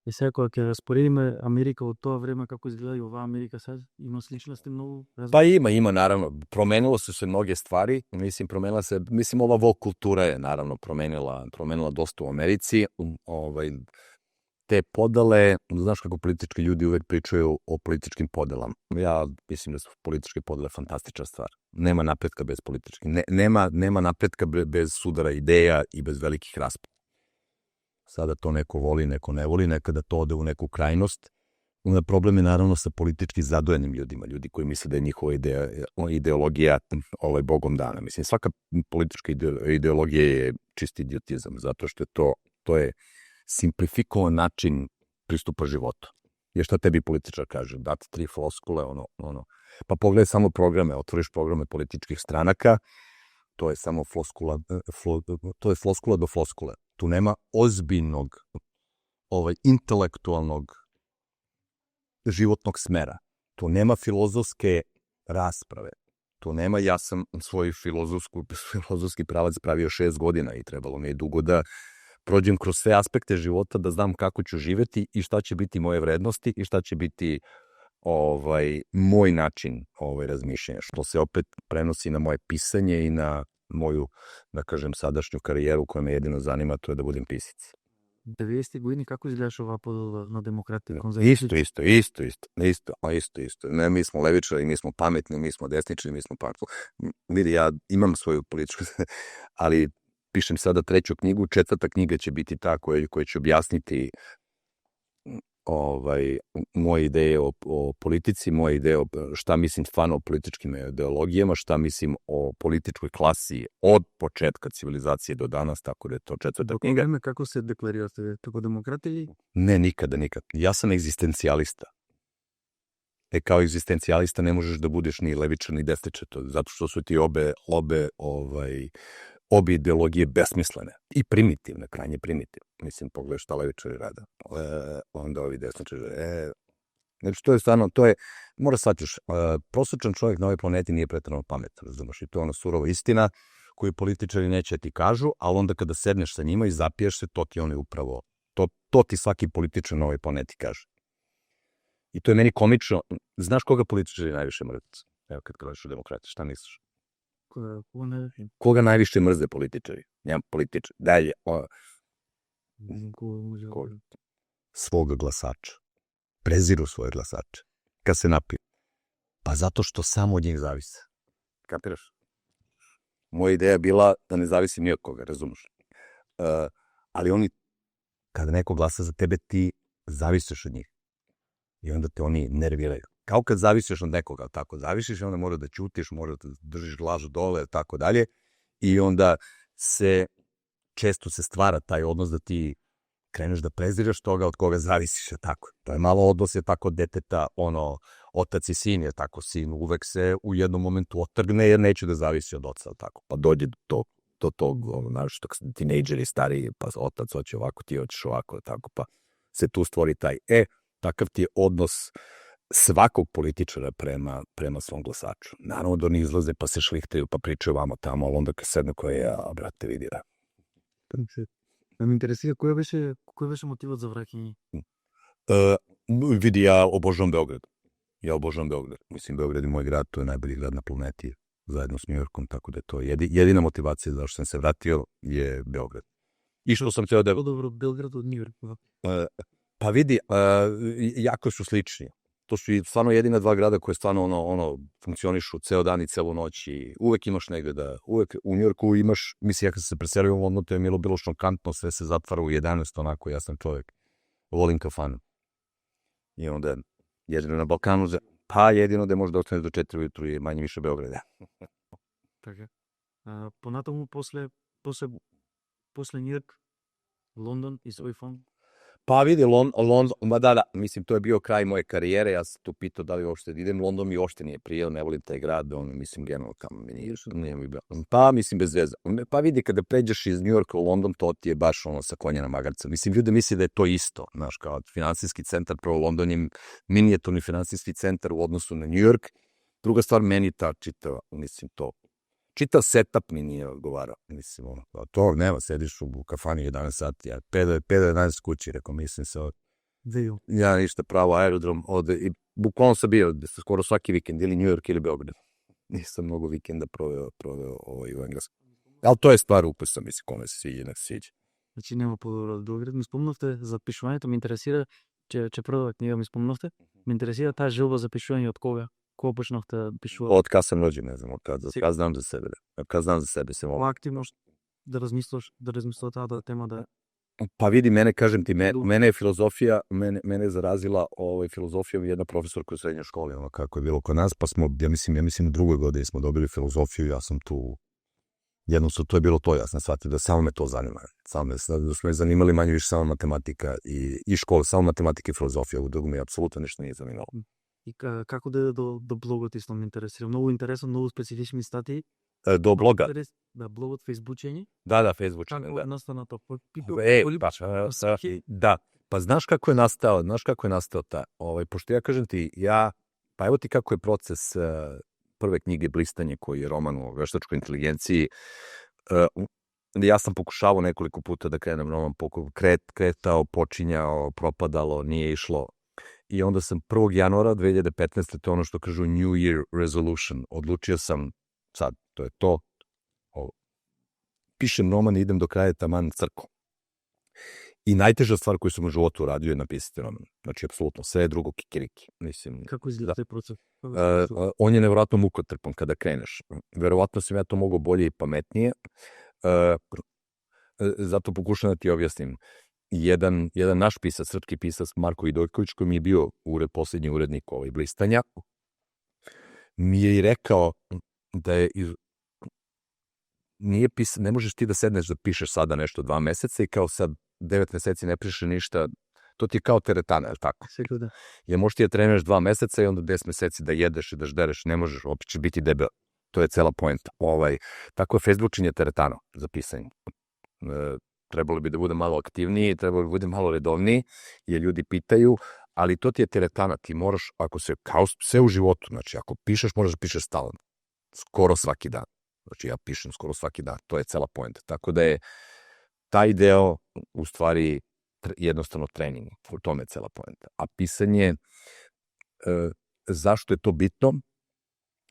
И сега кога ќе распоредиме Америка од тоа време, како изгледа и оваа Америка сега, има сличности многу? Pa ima, naravno. Promenilo su se mnoge stvari. Mislim, ova woke kultura je, naravno, promenila dosta u Americi. Te podele, znaš kako politički ljudi uvek pričaju o političkim podelama. Ja mislim da su političke podele fantastična stvar. Nema napretka bez političkih. Nema napretka bez sudara ideja i bez velikih rasprava. Sada to neko voli, neko ne voli, nekada to ode u neku krajnost. Onda problem je naravno sa politički zadojenim ljudima, ljudi koji misle da je njihova ideologija bogom dana. Mislim, svaka politička ideologija je čisti idiotizam, zato što to je simplifikovan način pristupa životu. Jer šta tebi političar kaže? Dati 3 floskule, Pa pogledaj samo programe, otvoriš programe političkih stranaka, to je samo floskula do floskule. Tu nema ozbiljnog, intelektualnog životnog smera. Tu nema filozofske rasprave. Tu nema, ja sam svoj filozofski pravac pravio 6 godina i trebalo mi je dugo da prođem kroz sve aspekte života, da znam kako ću živeti i šta će biti moje vrednosti i šta će biti moj način razmišljanja, što se opet prenosi na moje pisanje i na moju, da kažem, sadašnju karijeru koja me jedino zanima, to je da budem pisac. 90 години како изгледаш оваа подела на демократи и конзервативци? Isto. Ne, mi smo levičari, mi smo pametni, mi smo desničari, mi smo pametni. Vidi, ja imam svoju političku, ali pišem sada 3. knjigu, 4. knjiga će biti ta koja će objasniti moje ideje o politici, moje ideje šta mislim stvarno o političkim ideologijama, šta mislim o političkoj klasi od početka civilizacije do danas, tako da je to 4. knjiga. Vreme kako se deklarirate, tako demokrati ili? Ne, nikada. Ja sam egzistencijalista. Kao egzistencijalista ne možeš da budeš ni levičar ni desničar, zato što su ti obe ideologije besmislene i primitivne, krajnje primitivne. Mislim, pogledaj šta levičari rade. Onda ovi desničari. Znači, to je stvarno, mora shvatiš, prosječan čovjek na ovoj planeti nije preterano pametan, razumeš, i to je ona surova istina koju političari neće ti kažu, ali onda kada sedneš sa njima i zapiješ se, to ti oni upravo, to ti svaki političar na ovoj planeti kaže. I to je meni komično. Znaš koga političari najviše mrze? Evo, kad gledaš u demokrati, šta misliš? Koga najviše mrze političari? Njam političari. Dalje. Svog glasača. Preziru svoje glasače. Kad se napiju. Pa zato što samo od njih zavise. Kapiraš? Moja ideja je bila da ne zavisi ni od koga, razumiješ? Ali oni, kada neko glasa za tebe, ti zavisiš od njih. I onda te oni nerviraju. Kao kad zavisiš od nekoga, tako zavisiš i onda mora da ćutiš, mora da držiš glavu dole, tako dalje. I onda često se stvara taj odnos da ti kreneš da preziraš toga od koga zavisiš, tako. To je malo odnos je tako deteta, otac i sin je tako, sin uvek se u jednom momentu otrgne jer neće da zavisi od oca, tako. Pa dođe do tog, znaš, tinejdžeri stariji, pa otac hoće ovako, ti hoćeš ovako, tako, pa se tu stvori taj, takav ti je odnos svakog političara prema svom glasaču. Naravno da oni izlaze pa se šlihtaju, pa pričaju vamo tamo, ali onda kad sedne koje ja, brate, vidi da. Ме интересира, кој беше мотивот за враќање? Vidi, ja obožavam Beograd. Mislim, Beograd je moj grad, to je najbolji grad na planeti, zajedno s New Yorkom, tako da je to jedina motivacija zašto sam se vratio je Beograd. I što sam hteo da... Dobro, Белград од Нью Йорк. Pa vidi, jako su slični. To su i stvarno jedina dva grada koje stvarno funkcionišu ceo dan i celu noć i uvek imaš negde da... Uvek u Njujorku imaš, mislim, ja kad sam se preselio u London, to je bilo šokantno, sve se zatvara u 11, onako, ja sam čovjek. Volim kafanu. I onda jedino na Balkanu, pa jedino da može da ostane do 4 ujutru i manje više Beograda. Така. Понатаму после Нью Йорк, Лондон и свој фон. Pa vidi, London, da, mislim, to je bio kraj moje karijere, ja sam tu pitao da li uopšte da idem, London mi uopšte nije prijel, ne volim taj grad, mislim, generalno tamo mi nije mi bilo. Pa, mislim, bez veze. Pa vidi, kada pređeš iz New Yorka u London, to ti je baš sa konja na magarca. Mislim, ljudi misle da je to isto, znaš, kao finansijski centar, prvo London je minijaturni finansijski centar u odnosu na New York. Druga stvar, meni ta čitav setup mi nije odgovarao. Mislim, to nema, sediš u kafani 11 sati, ja 5-11 kući, rekao, mislim se, ja ništa pravo, aerodrom, i bukvalno sam bio skoro svaki vikend, ili New York ili Beograd. Nisam mnogo vikenda proveo u Engleskom. Ali to je stvar ukusa, mislim, kome se sviđa, nek se sviđa. Значи нема подобро од Белград. Ми спомнавте за пишувањето, ме интересира, че продава книга, ми спомнавте. Ме интересира таа желба за пишување од кога? Кога почнахте да пишувате? Od kad sam rođen, ne znam, od kad znam za sebe. Od kad znam za sebe se mogu. Ова активност да размислуваш таа тема да... Pa vidi, mene, kažem ti, mene je filozofija, mene je zarazila filozofijom jedna profesorka u srednjoj školi, ono kako je bilo kod nas, pa smo, ja mislim u drugoj godini smo dobili filozofiju, ja sam tu, jednostavno to je bilo to, ja sam shvatio da samo me to zanima, da su me zanimali manje više samo matematika i škola, samo matematika i filozofija, u drugo me apsolutno ništa nije zanimalo. И како до блогот исто ме интересира. Многу интересно, многу специфични статии. Do bloga? Да, blogот Facebookчење. Da, Facebookčenje, Како е настана тоа? Da, pa znaš kako je nastao ta, pošto ja kažem ti, pa evo ti kako je proces prve knjige Blistanje, koji je roman o veštačkoj inteligenciji. Ja sam pokušavao nekoliko puta da krenem roman, kretao, počinjao, propadalo, nije išlo. I onda sam 1. januara 2015. to je ono što kažu New Year Resolution. Odlučio sam, sad, to je to, pišem roman i idem do kraja taman crko. I najteža stvar koju sam u životu uradio je napisati roman. Znači, apsolutno, sve je drugo kikiriki. Kako izgleda taj proces? On je nevjerojatno mukotrpan kada kreneš. Verovatno sam ja to mogao bolje i pametnije. Zato pokušam da ti objasnim. Jedan naš pisac, srpski pisac, Marko Vidojković, koji mi je bio posljednji urednik Blistanja, mi je i rekao da je ne možeš ti da sedneš da pišeš sada nešto 2 meseca i kao sad 9 meseci ne pišeš ništa, to ti je kao teretana, je li tako? Sigurno da. Jer možeš ti da treniraš 2 meseca i onda 10 meseci da jedeš i da ždereš, ne možeš, opet će biti debel. To je cela poenta. Tako je Facebookčenje teretano za pisanje. Trebalo bi da bude malo aktivniji, trebalo bi da bude malo redovniji, jer ljudi pitaju, ali to ti je teretana, ti moraš, ako se, kao sve u životu, znači ako pišeš, moraš da pišeš stalno, skoro svaki dan. Znači ja pišem skoro svaki dan, to je cela poenta. Tako da je taj deo u stvari jednostavno trening, u tome je cela poenta. A pisanje, zašto je to bitno?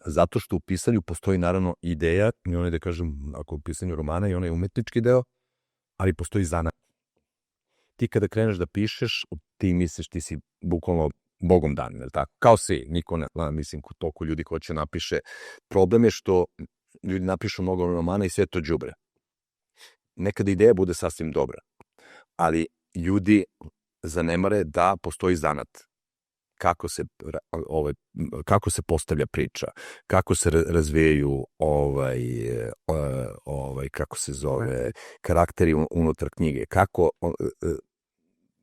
Zato što u pisanju postoji naravno ideja, i onaj da kažem, ako u pisanju romana i onaj umetnički deo, ali postoji zanat. Ti kada kreneš da pišeš, ti misliš ti si bukvalno Bogom dan, je li tako? Kao svi, niko ne, mislim, toliko ljudi hoće napiše. Problem je što ljudi napišu mnogo romana i sve to đubre. Nekada ideja bude sasvim dobra, ali ljudi zanemare da postoji zanat. Kako se postavlja priča, kako se razvijaju kako se zove, karakteri unutar knjige,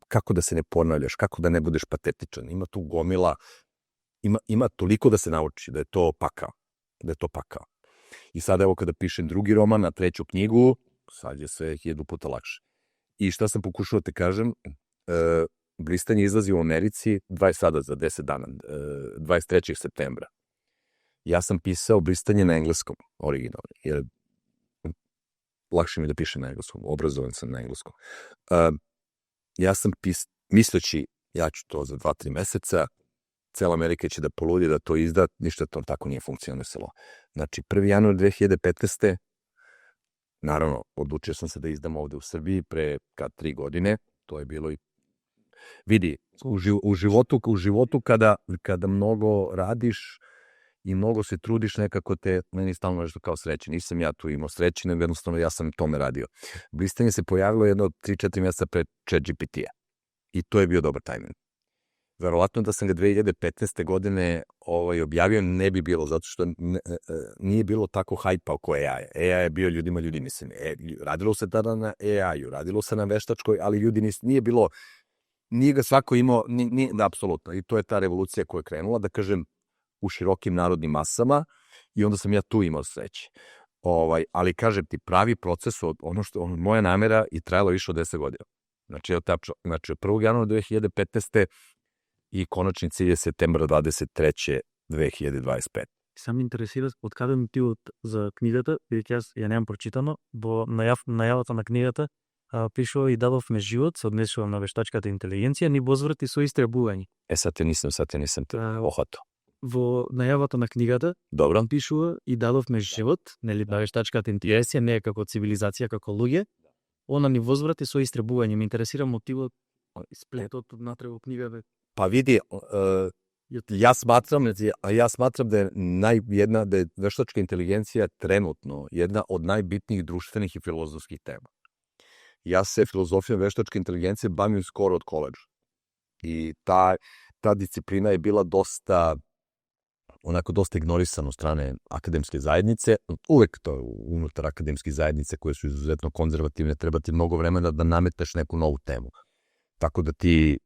kako da se ne ponavljaš, kako da ne budeš patetičan. Ima tu gomila, ima toliko da se nauči da je to pakao. I sad evo kada pišem drugi roman na 3. knjigu, sad je sve 1000 puta lakše. I šta sam pokušao da te kažem, Blistanje izlazi u Americi sada za 10 dana, 23. septembra. Ja sam pisao Blistanje na engleskom, originalno, jer lakše mi da pišem na engleskom, obrazovan sam na engleskom. Ja sam misleći, ja ću to za 2-3 meseca, cela Amerika će da poludi da to izda, ništa to tako nije funkcionisalo. Znači, 1. januar 2015. Naravno, odlučio sam se da izdam ovde u Srbiji pre 3 godine, to je bilo i vidi, u životu kada mnogo radiš i mnogo se trudiš, nekako meni stalno nešto kao sreće. Nisam ja tu imao sreće, nego jednostavno ja sam tome radio. Blistanje se pojavilo jedno 3-4 mjeseca pred ChatGPT-a i to je bio dobar tajming. Verovatno da sam ga 2015. godine objavio ne bi bilo, zato što nije bilo tako hajpa oko AI. AI je bio ljudima, ljudi mislim, radilo se tada na AI-u, radilo se na veštačkoj, ali ljudi nije ga svako imao, da, apsolutno. I to je ta revolucija koja je krenula, da kažem, u širokim narodnim masama i onda sam ja tu imao sreće. Ali kažem ti, pravi proces, moja namera je trajala više od 10 godina. Znači, od 1. januara 2015. i konačni cilj je septembra 23. 2025. Сам ме интересира откаде мотивот за книгата, бидејќи јас ја немам прочитано, во најавата на книгата пишува и дадовме живот, се однесувам на вештачката интелигенција, ни возврати со истребување. Sad te nisam te ohvatao. Во најавата на книгата Добро. пишува и дадовме живот, нели, на вештачката интелигенција, не е како цивилизација, како луѓе, она ни возврати со истребување. Ме интересира мотивот, сплетот внатре во книгата. Pa vidi, ja smatram da je veštačka inteligencija trenutno jedna od najbitnijih društvenih i filozofskih tema. Ja se filozofijom veštačke inteligencije bavim skoro od koledža. I ta disciplina je bila dosta ignorisana od strane akademske zajednice. Uvek to unutar akademske zajednice koje su izuzetno konzervativne, treba ti mnogo vremena da nametneš neku novu temu. Tako da ti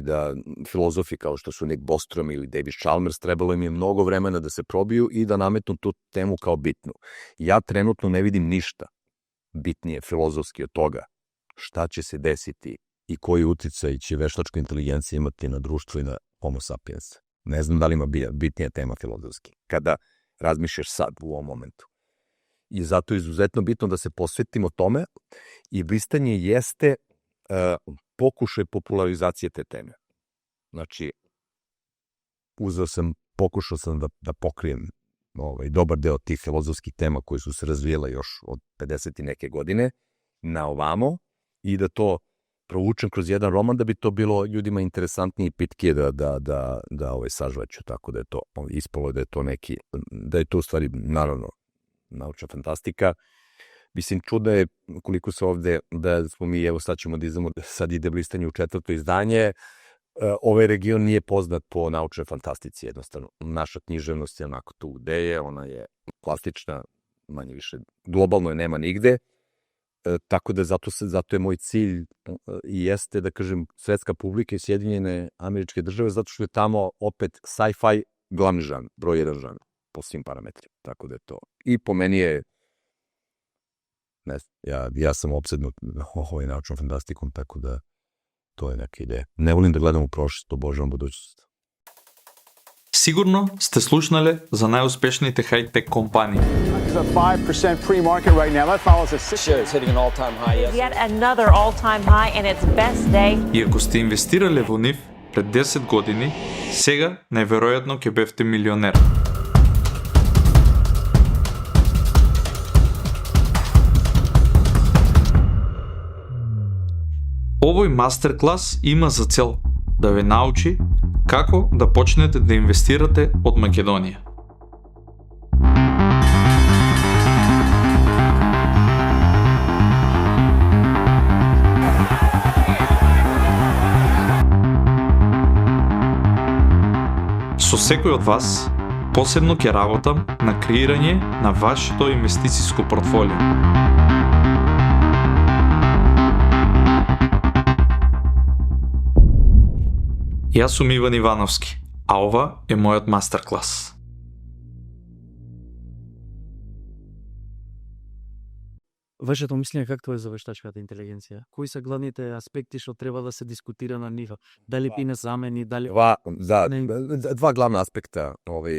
da filozofi kao što su Nick Bostrom ili David Chalmers, trebalo im je mnogo vremena da se probiju i da nametnu tu temu kao bitnu. Ja trenutno ne vidim ništa bitnije filozofski od toga šta će se desiti i koji uticaj će veštačka inteligencija imati na društvo i na homo sapiens. Ne znam da li ima bitnija tema filozofski, kada razmišljaš sad u ovom momentu. I zato je izuzetno bitno da se posvetimo tome i blistanje jeste pokušaj popularizacije te teme. Znači, pokušao sam da pokrijem dobar deo tih filozofskih tema koji su se razvijela još od 50 i neke godine na ovamo i da to provučem kroz jedan roman da bi to bilo ljudima interesantnije i pitkije da sažvaću, tako da je to ispalo da je to u stvari naravno naučna fantastika. Mislim, čudno je koliko se ovde, da smo mi, evo sad ćemo da izdamo, sad ide blistanje u 4. izdanje, ovaj region nije poznat po naučnoj fantastici, jednostavno. Naša književnost je onako tu gde je, ona je klasična, manje više, globalno je nema nigde, tako da zato je moj cilj i jeste, da kažem, svetska publika i Sjedinjene Američke Države, zato što je tamo opet sci-fi glavni žanr, broj 1 žanr, po svim parametrima, tako da je to. I po meni je ja sam opsednut naučnom fantastikom, tako da to je neka ideja. Ne volim da gledam u prošlost, obožavam budućnost. Сигурно сте слушнале за најуспешните хай-тек компании. It's a 5% pre-market right now. That follows a Sure, it's hitting an all-time high. Yes. Yet another all-time high and its best day. И ако сте инвестирале во нив пред 10 години, сега најверојатно ќе бевте милионер. Овој мастер-клас има за цел да ве научи како да почнете да инвестирате од Македонија. Со секој од вас посебно ќе работам на креирање на вашето инвестицијско портфолио. Јас сум Иван Ивановски, а ова е мојот мастер-клас. Вашето мислење какво е за вештачката интелигенција? Кои се главните аспекти што треба да се дискутира на нива? Дали би не замени, дали... Dva glavna aspekta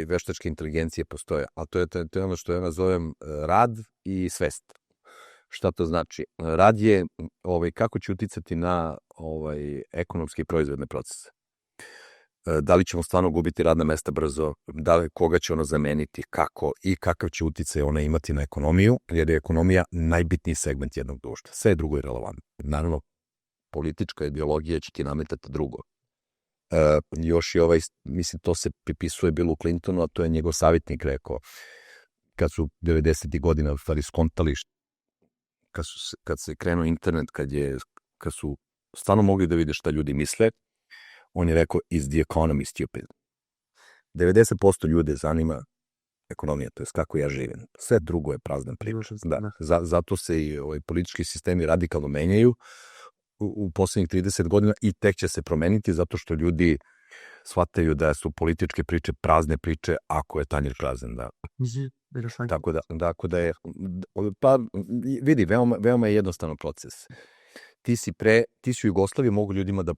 veštačke inteligencije postoje, a to je ono što ja nazovem rad i svest. Šta to znači? Rad je kako će uticati na ekonomske i proizvodne procese. Da li ćemo stvarno gubiti radna mesta brzo, koga će ono zameniti, kako i kakav će uticaj ona imati na ekonomiju, jer je ekonomija najbitniji segment jednog društva. Sve drugo je relevantno. Naravno, politička ideologija će ti nametati drugo. Još i mislim, to se pripisuje Billu Clintonu, a to je njegov savjetnik rekao, kad su 90. godina u stvari skontali, kad se krenuo internet, kad su stvarno mogli da vide šta ljudi misle, on je rekao, is the economy stupid? 90% ljude zanima ekonomija, to je kako ja živim. Sve drugo je prazna priča. Zato se i politički sistemi radikalno menjaju u poslednjih 30 godina i tek će se promeniti zato što ljudi shvataju da su političke priče prazne priče ako je tanjir prazan. Da. Tako da je, pa vidi, veoma je jednostavan proces. Ti si u Jugoslaviji, mogu ljudima da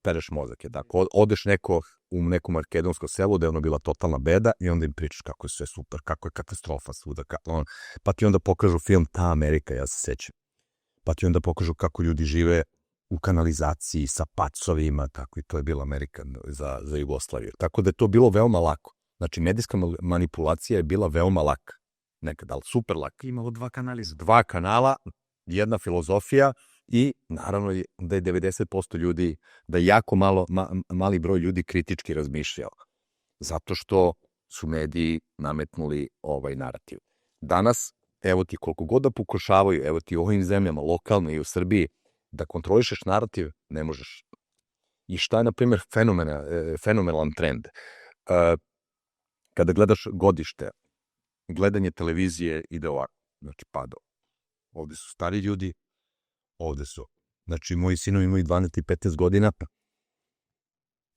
pereš mozak. Odeš u neko makedonsko selo da je ono bila totalna beda i onda im pričaš kako je sve super, kako je katastrofa svuda. Pa ti onda pokažu film Ta Amerika, ja se sećam. Pa ti onda pokažu kako ljudi žive u kanalizaciji sa pacovima, tako i to je bila Amerika za Jugoslaviju. Tako da je to bilo veoma lako. Znači, medijska manipulacija je bila veoma laka. Nekada, ali super laka. Imalo dva kanala, jedna filozofija i naravno da je 90% ljudi, da je jako mali broj ljudi kritički razmišljao. Zato što su mediji nametnuli ovaj narativ. Danas, evo ti koliko god da pokušavaju, evo ti u ovim zemljama, lokalno i u Srbiji, da kontrolišeš narativ, ne možeš. I šta je, na primjer, fenomenalan trend? Kada gledaš godište, gledanje televizije ide ovako, znači pada. Ovde su stari ljudi, ovde su. Znači, moji sinovi imaju 12 i 15 godina,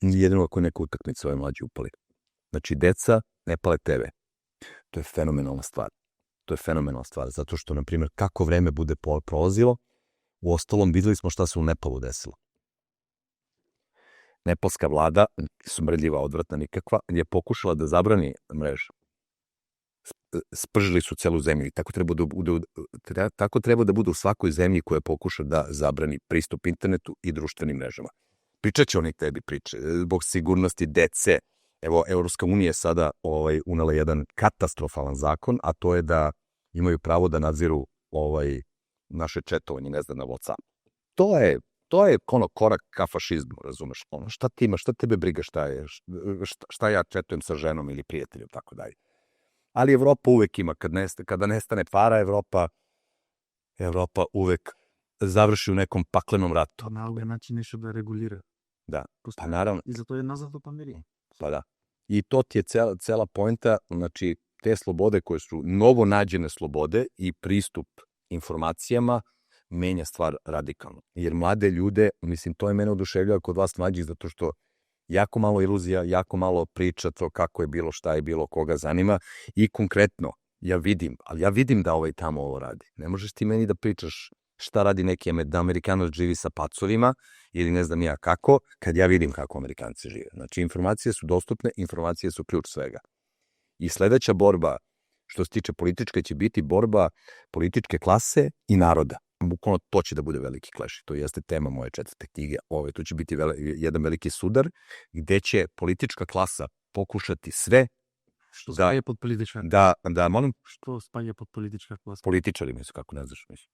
jedino ako je neka utakmica ove mlađi upali. Znači, deca ne pale TV. To je fenomenalna stvar. Zato što, na primjer, kako vreme bude prolazilo, u ostalom videli smo šta se u Nepalu desilo. Nepalska vlada, smrdljiva, odvratna nikakva, je pokušala da zabrani mreže. Spržili su celu zemlju i tako treba da bude u svakoj zemlji koja pokuša da zabrani pristup internetu i društvenim mrežama. Pričat će oni tebi priče, zbog sigurnosti dece. Evo, Evropska unija je sada unela jedan katastrofalan zakon, a to je da imaju pravo da nadziru naše četovanje, ne znam, na WhatsApp. To je korak ka fašizmu, razumeš? Šta ti ima, šta tebe briga šta ja četujem sa ženom ili prijateljem, tako dalje. Ali Evropa uvek ima, kada nestane para, Evropa uvek završi u nekom paklenom ratu. Na ovaj način nešto da regulira. Da, pa naravno. I zato je nazad do pandemije. Pa da. I to ti je cela poenta, znači te slobode koje su novo nađene slobode i pristup informacijama menja stvar radikalno. Jer mlade ljude, mislim, to je mene oduševljava kod vas mlađih, zato što jako malo iluzija, jako malo priča to kako je bilo, šta je bilo, koga zanima i konkretno, ja vidim da tamo ovo radi. Ne možeš ti meni da pričaš šta radi neki Amerikanac živi sa pacovima ili ne znam ja kako, kad ja vidim kako Amerikanci žive. Znači, informacije su dostupne, informacije su ključ svega. I sledeća borba, što se tiče političke, će biti borba političke klase i naroda. Bukvalno to će da bude veliki kleš. To jeste tema moje 4. knjige. Tu će biti jedan veliki sudar gde će politička klasa pokušati sve što spaja pod politička da, molim? Što spaja pod politička klasa? Političari, mislim, kako ne znaš, mislim.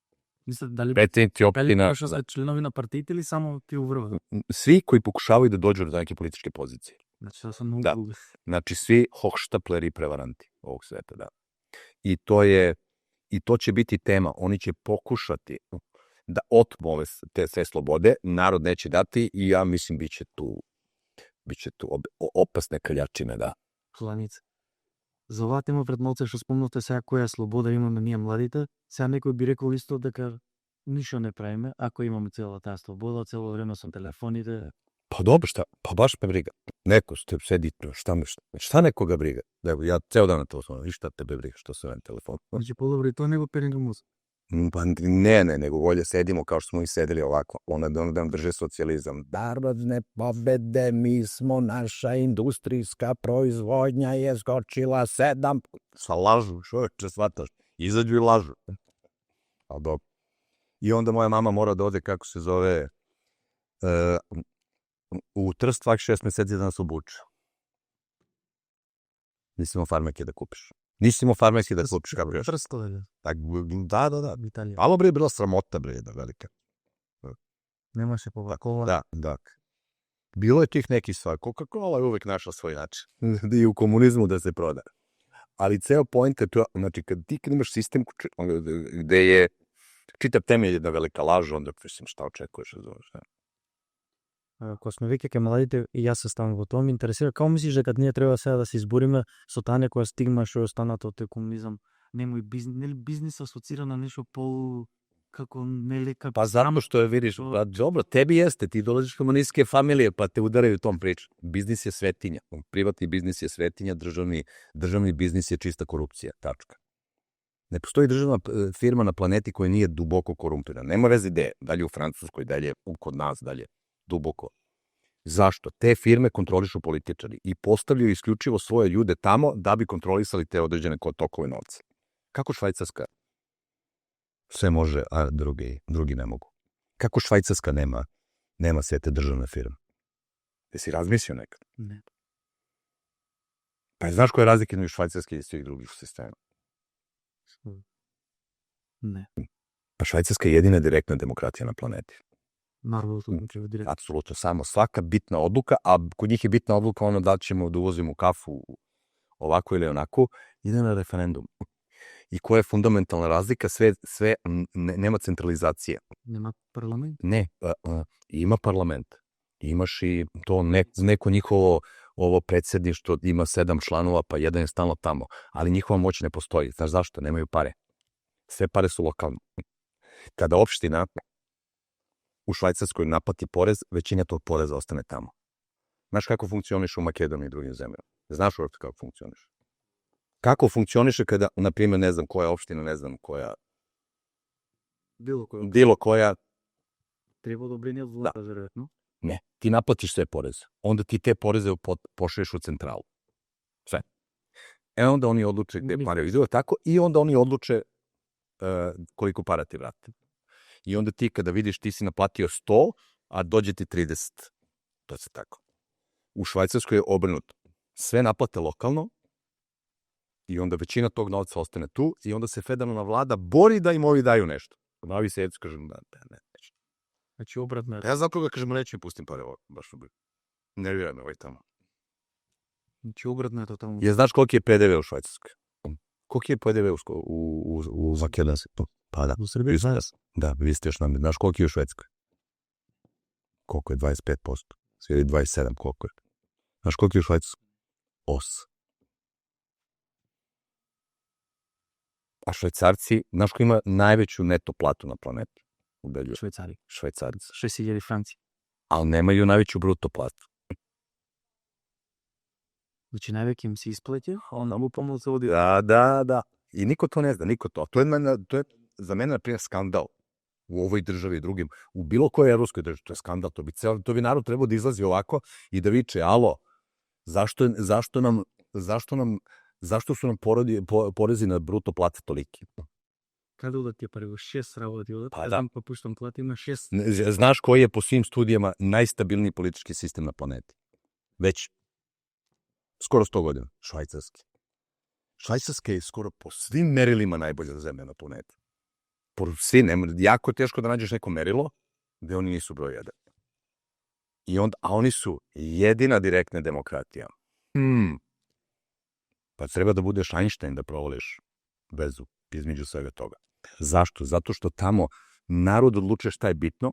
Mislim, da li predsednici opština, članovi na partijite ili samo ti uvrva? Svi koji pokušavaju da dođu do neke političke pozicije. Znači, to sam mnogo dugo. Znači, svi hohštapleri i prevaranti ovog sveta, da. I to će biti tema. Oni će pokušati da otmu te sve slobode, narod neće dati i ja mislim biće tu opasne kaljačine, da. Сланица. За оваа тема пред малце што спомнавте сега која слобода имаме ние младите, сега некој би рекол исто дека ништо не правиме ако имаме цела таа слобода, цело време со телефоните. Pa dobro, šta? Pa baš me briga. Neko sedi, šta nekoga briga? Evo, ja ceo dan na telefonu, i šta tebe briga, što se na telefonu? Значи по-добре тоа него перенга мозок. Pa ne, nego bolje sedimo kao što smo i sedeli ovako. Ona da nam drže socijalizam. Narodne pobede, mi smo, naša industrijska proizvodnja je skočila 7. Sa lažu, čovječe, shvataš. Izađu i lažu. Ali dobro. I onda moja mama mora da ode, kako se zove, u Trst svak 6 meseci da nas obuče. Nisi imao farmerke da kupiš. Nisi imao farmerke da kupiš, kako još. Трст коледа. Tak, da. Италија. Ало bre, bila sramota bre, jedna velika. Немаше Coca-Cola. Da. Bilo je tih nekih stvari. Coca-Cola je uvek našla svoj način. I u komunizmu da se proda. Ali ceo point je to, znači kad imaš sistem gde je čitav temelj jedna velika laž, onda mislim šta očekuješ od ovoga. Кога сме веќе ке младите, и јас се ставам во тоа, ме интересира како мислиш дека ние треба сега да се избориме со таа некоја стигма што е останата од тој комунизам, немој бизнис асоцира на нешто како нелека. Pa zato što je, vidiš, pa dobro, tebi jeste, ti dolaziš iz komunističke familije, pa te udaraju tom priču. Biznis je svetinja, privatni biznis je svetinja, državni biznis je čista korupcija, tačka. Ne postoji državna firma na planeti koja nije duboko korumpirana. Nema veze gde, dalje u Francuskoj, dalje kod nas, dalje duboko. Zašto? Te firme kontrolišu političari i postavljaju isključivo svoje ljude tamo da bi kontrolisali te određene tokove novca. Kako Švajcarska sve može, a drugi ne mogu? Kako Švajcarska nema sve te državne firme? Jesi razmislio nekad? Ne. Pa znaš koja je razlika između Švajcarske i svih drugih sistema? Ne. Pa Švajcarska je jedina direktna demokratija na planeti. Naravno, treba direktno. Apsolutno, samo svaka bitna odluka, a kod njih je bitna odluka ono da ćemo da uvozimo kafu ovako ili onako, ide na referendum. I koja je fundamentalna razlika? Sve nema centralizacije. Nема parlament? Ne, ima parlament. Imaš i to neko njihovo ovo predsjedništvo ima 7 članova, pa jedan je stalno tamo. Ali njihova moć ne postoji. Znaš zašto? Nemaju pare. Sve pare su lokalne. Kada opština u Švajcarskoj naplati porez, većina tog poreza ostane tamo. Znaš kako funkcioniš u Makedoniji i drugim zemljama? Znaš uopšte kako funkcioniš? Kako funkcioniše kada, na primjer, ne znam koja opština, ne znam koja... Bilo koja... Treba odobrenje od vlada, verovatno? Ne, ti naplatiš sve poreze. Onda ti te poreze pošalješ u centralu. Sve. Onda oni odluče gde pare idu, tako, i onda oni odluče koliko para ti vrate. I onda ti kada vidiš ti si naplatio 100, a dođe ti 30. To se tako. U Švajcarskoj je obrnuto. Sve naplate lokalno i onda većina tog novca ostane tu i onda se federalna vlada bori da im ovi daju nešto. Novi sedci kažem da ne. Znači obratno. Ja znam koga kažem neću mi pustim pare ovo, baš u nervira me ovaj tamo. Znači obratno je to tamo. Je znaš koliki je PDV u Švajcarskoj? Koliki je PDV u Makedoniji? Pa da. U Srbiji znaš? Da, vi ste još nam. Znaš koliki je u Švedskoj? Koliko je? 25%. Ili 27, koliko je? Znaš koliki je u Švajcarskoj? 8. A Švajcarci, znaš ko ima najveću neto platu na planetu? Švajcarci. 6.000 franci. Ali nemaju najveću bruto platu. Znači najveći im se isplatio, a onda mu pomoć se vodi. Da. I niko to ne zna, niko to. To je za mene, na primjer, skandal u ovoj državi i drugim. U bilo kojoj evropskoj državi, to je skandal. To bi narod trebao da izlazi ovako i da viče, alo, zašto su nam porezi na bruto plate toliki? Kada da ti je prvo 6 работи odati, pa da. Pa puštam plati ima 6. Znaš koji je po svim studijama najstabilniji politički sistem na planeti? Već skoro 100 godina. Švajcarski. Švajcarska je skoro po svim merilima najbolja zemlja na planeti. Po svim, jako je teško da nađeš neko merilo gde oni nisu broj 1. A oni su jedina direktna demokratija. Pa treba da budeš Einstein da provoliš vezu između svega toga. Zašto? Zato što tamo narod odlučuje šta je bitno,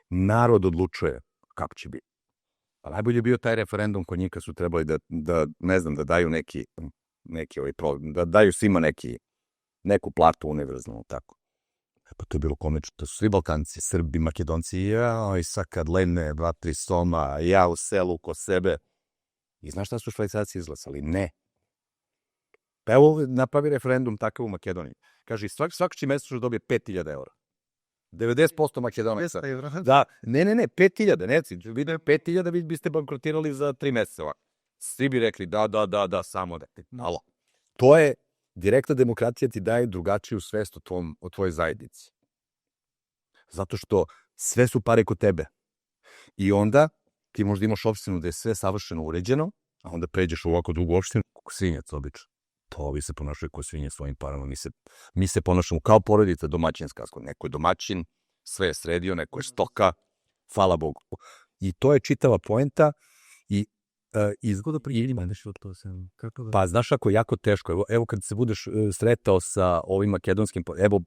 narod odlučuje kako će biti. Pa najbolje je bio taj referendum kod njih kad su trebali da daju da daju svima neku platu univerzalnu, tako. Pa to je bilo komično. To su svi Balkanci, Srbi, Makedonci. I sad kad lene, 2-3 soma, ja u selu ko sebe. I znaš šta su Švajcarci izglasali? Ne. Pa evo, napravi referendum takav u Makedoniji. Kaže, svaki mesečno dobije 5.000 eura. 90% Makedonaca. Da, ne, 5.000, ne, 5.000 vi biste bankrotirali za 3 meseca ovako. Svi bi rekli da, samo da. Malo. To je, direktna demokratija ti daje drugačiju svest o tvojoj zajednici. Zato što sve su pare kod tebe. I onda ti možda imaš opštinu da je sve savršeno uređeno, a onda pređeš u ovako drugu opštinu, kako svinjac obično. To ovi se ponašaju kao svinje svojim parama. Mi se ponašamo kao porodica domaćinska. Neko je domaćin, sve je sredio, neko je stoka, hvala Bogu. I to je čitava poenta i Kako da prijedimeš od to sam? Pa znaš ako je jako teško, evo kad se budeš sretao sa ovim makedonskim, evo,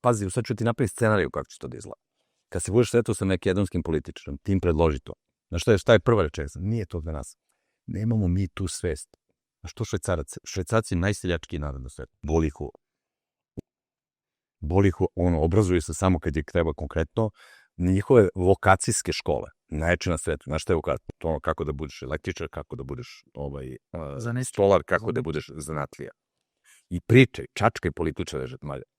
pazi, sad ću ti napraviti scenariju kako će to da izgleda. Kad se budeš sretao sa makedonskim političarom, ti im predloži to. Znaš šta je prva rečenica? Nije to za nas. Nemamo mi tu svest. A što Švajcarac? Švajcarci najseljački narod na svetu. Bolihu, obrazuje se samo kad je treba konkretno. Njihove vokacijske škole, najjače na svetu. Znaš šta je vokacija? To kako da budeš električar, kako da budeš stolar, kako da budeš zanatlija. I pričaj, čačkaj političare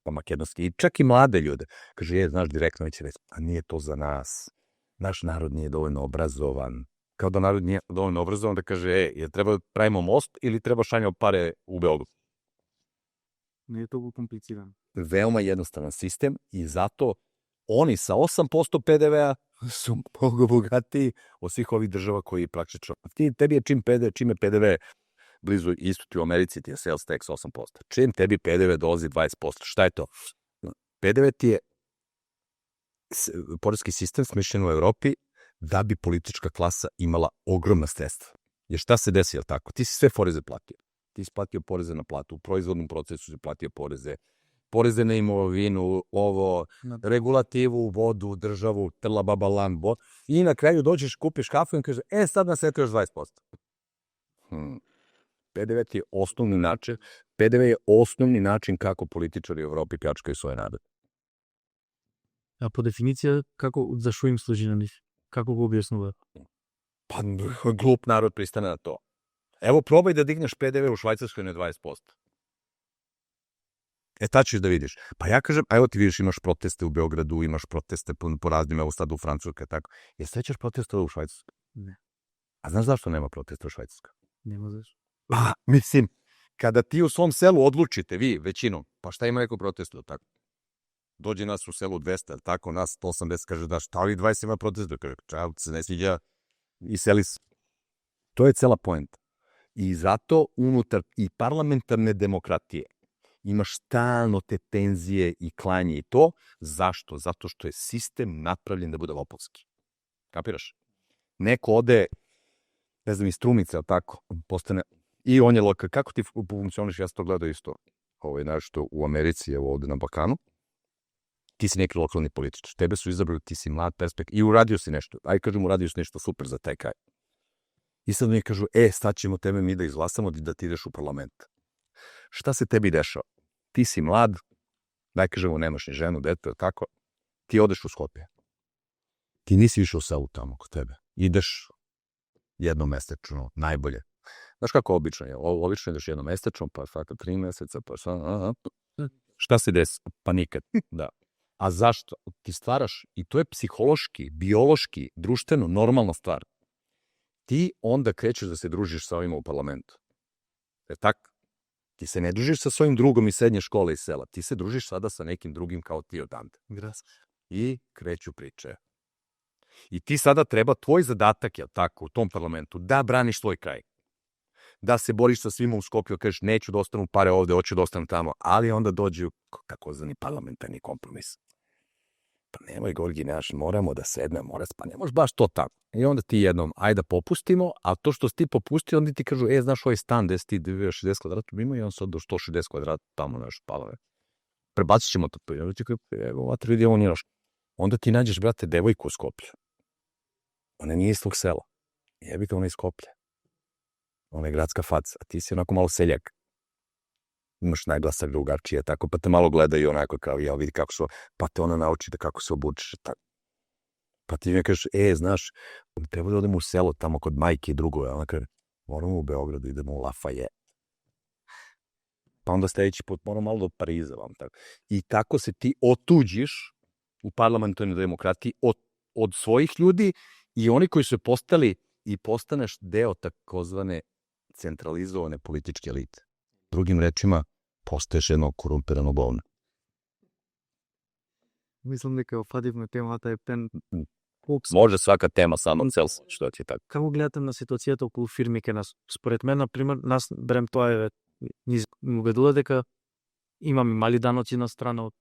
pa makedonski, i čak i mlade ljude. Kaže, znaš, direktno će reći, a nije to za nas. Naš narod nije dovoljno obrazovan. Kao da narod nije dovoljno obrazovan da kaže, jel treba pravimo most ili treba šaljamo pare u Beograd? Nije to komplicirano. Veoma jednostavan sistem i zato oni sa 8% PDV-a su mnogo bogatiji od svih ovih država koji praktično... Tebi je čim je PDV blizu isto ti u Americi, ti je sales tax 8%. Čim tebi PDV dolazi 20%. Šta je to? PDV ti je poreski sistem smišljen u Evropi da bi politička klasa imala ogromna sredstva. Jer šta se desi, jel tako? Ti si sve poreze platio. Ti si platio poreze na platu, u proizvodnom procesu si platio poreze na imovinu, regulativu, vodu, državu, trla baba lan, i na kraju dođeš, kupiš kafu i kaže, sad nas je još 20%. PDV je osnovni način kako političari u Evropi pljačkaju svoje narode. A po definiciji, za što im služi na njih? Kako ga objašnjava? Pa glup narod pristane na to. Evo, probaj da digneš PDV u Švajcarskoj na 20%. Tad ćeš da vidiš. Pa ja kažem, evo ti vidiš, imaš proteste u Beogradu, imaš proteste po raznim, evo sad u Francuskoj, tako. Jel sećaš protesta u Švajcarskoj? Ne. A znaš zašto nema protesta u Švajcarskoj? Nema zašto. Mislim, kada ti u svom selu odlučite, vi, većinom, pa šta ima neko protestu, tako? Dođe nas u selu 200, tako, nas 180, kaže, da šta ovih 20 ima protestu, kaže, čao, se ne sviđa i seli se. To je cela poenta. I zato unutar i parlamentarne demokratije imaš stalno te tenzije i klanje i to. Zašto? Zato što je sistem napravljen da bude lopovski. Kapiraš? Neko ode, ne znam, iz Strumice, ali tako, postane, i on je lokal. Kako ti funkcioniš? Ja sam to gledao isto. Ovo je nešto u Americi, evo ovde na Balkanu. Ti si neki lokalni političar. Tebe su izabrali, ti si mlad, perspektiv, i uradio si nešto. Ajde kažem, uradio si nešto super za taj kraj. I sad mi kažu, staćemo tebe mi da izglasamo da ti ideš u parlament. Šta se tebi dešava? Ti si mlad, daj kažemo, nemaš ni ženu, dete, tako, ti odeš u Skopje. Ti nisi više u selu tamo kod tebe. Ideš jednomesečno, najbolje. Znaš kako obično je? Obično ideš jednomesečno, pa svaka 3 meseca, pa šta se desi? Pa nikad, da. A zašto? Ti stvaraš, i to je psihološki, biološki, društveno, normalna stvar. Ti onda krećeš da se družiš sa ovima u parlamentu. Tako? Ti se ne družiš sa svojim drugom iz srednje škole iz sela. Ti se družiš sada sa nekim drugim kao ti odande. I kreću priče. I ti sada treba, tvoj zadatak je tako u tom parlamentu, da braniš svoj kraj. Da se boriš sa svima u Skopju, kažeš neću da ostanu pare ovde, hoću da ostanu tamo, ali onda dođu takozvani parlamentarni kompromis. Pa nemoj, Gorgi, moramo da sednemo, pa ne možeš baš to tako. I onda ti jednom, ajde da popustimo, a to što si ti popustio, onda ti kažu, znaš ovaj stan, gde si ti 60 kvadrata, ima i on sad do 160 kvadrata tamo nešto palove. Prebacit ćemo to, evo, vidi, ovo nije naš. Onda ti nađeš, brate, devojku u Skoplju. Ona nije iz tog sela. Jebite, ona je iz Skoplja. Ona je gradska faca, a ti si onako malo seljak. imaš najglasa drugačije, tako, pa te malo gledaju onako kao, ja vidi kako su, pa te ona nauči da kako se obučeš, tako. Pa ti mi kažeš, znaš, treba da odemo u selo tamo kod majke i drugove, ona kaže, moramo u Beogradu, idemo u Lafayette. Pa onda sledeći put moramo malo do Pariza, vam tako. I tako se ti otuđiš u parlamentarnoj demokratiji od svojih ljudi i oni koji su postali i postaneš deo takozvane centralizovane političke elite. Drugim rečima, postaješ jedno korumpirano govno. Мислам дека опадивме темата Ептен. Може свака тема само цел, што ти така. Како гледате на ситуацијата околу фирми кај нас? Според мен, например, нас берем тоа низ убедува дека имаме мали даноци на страна од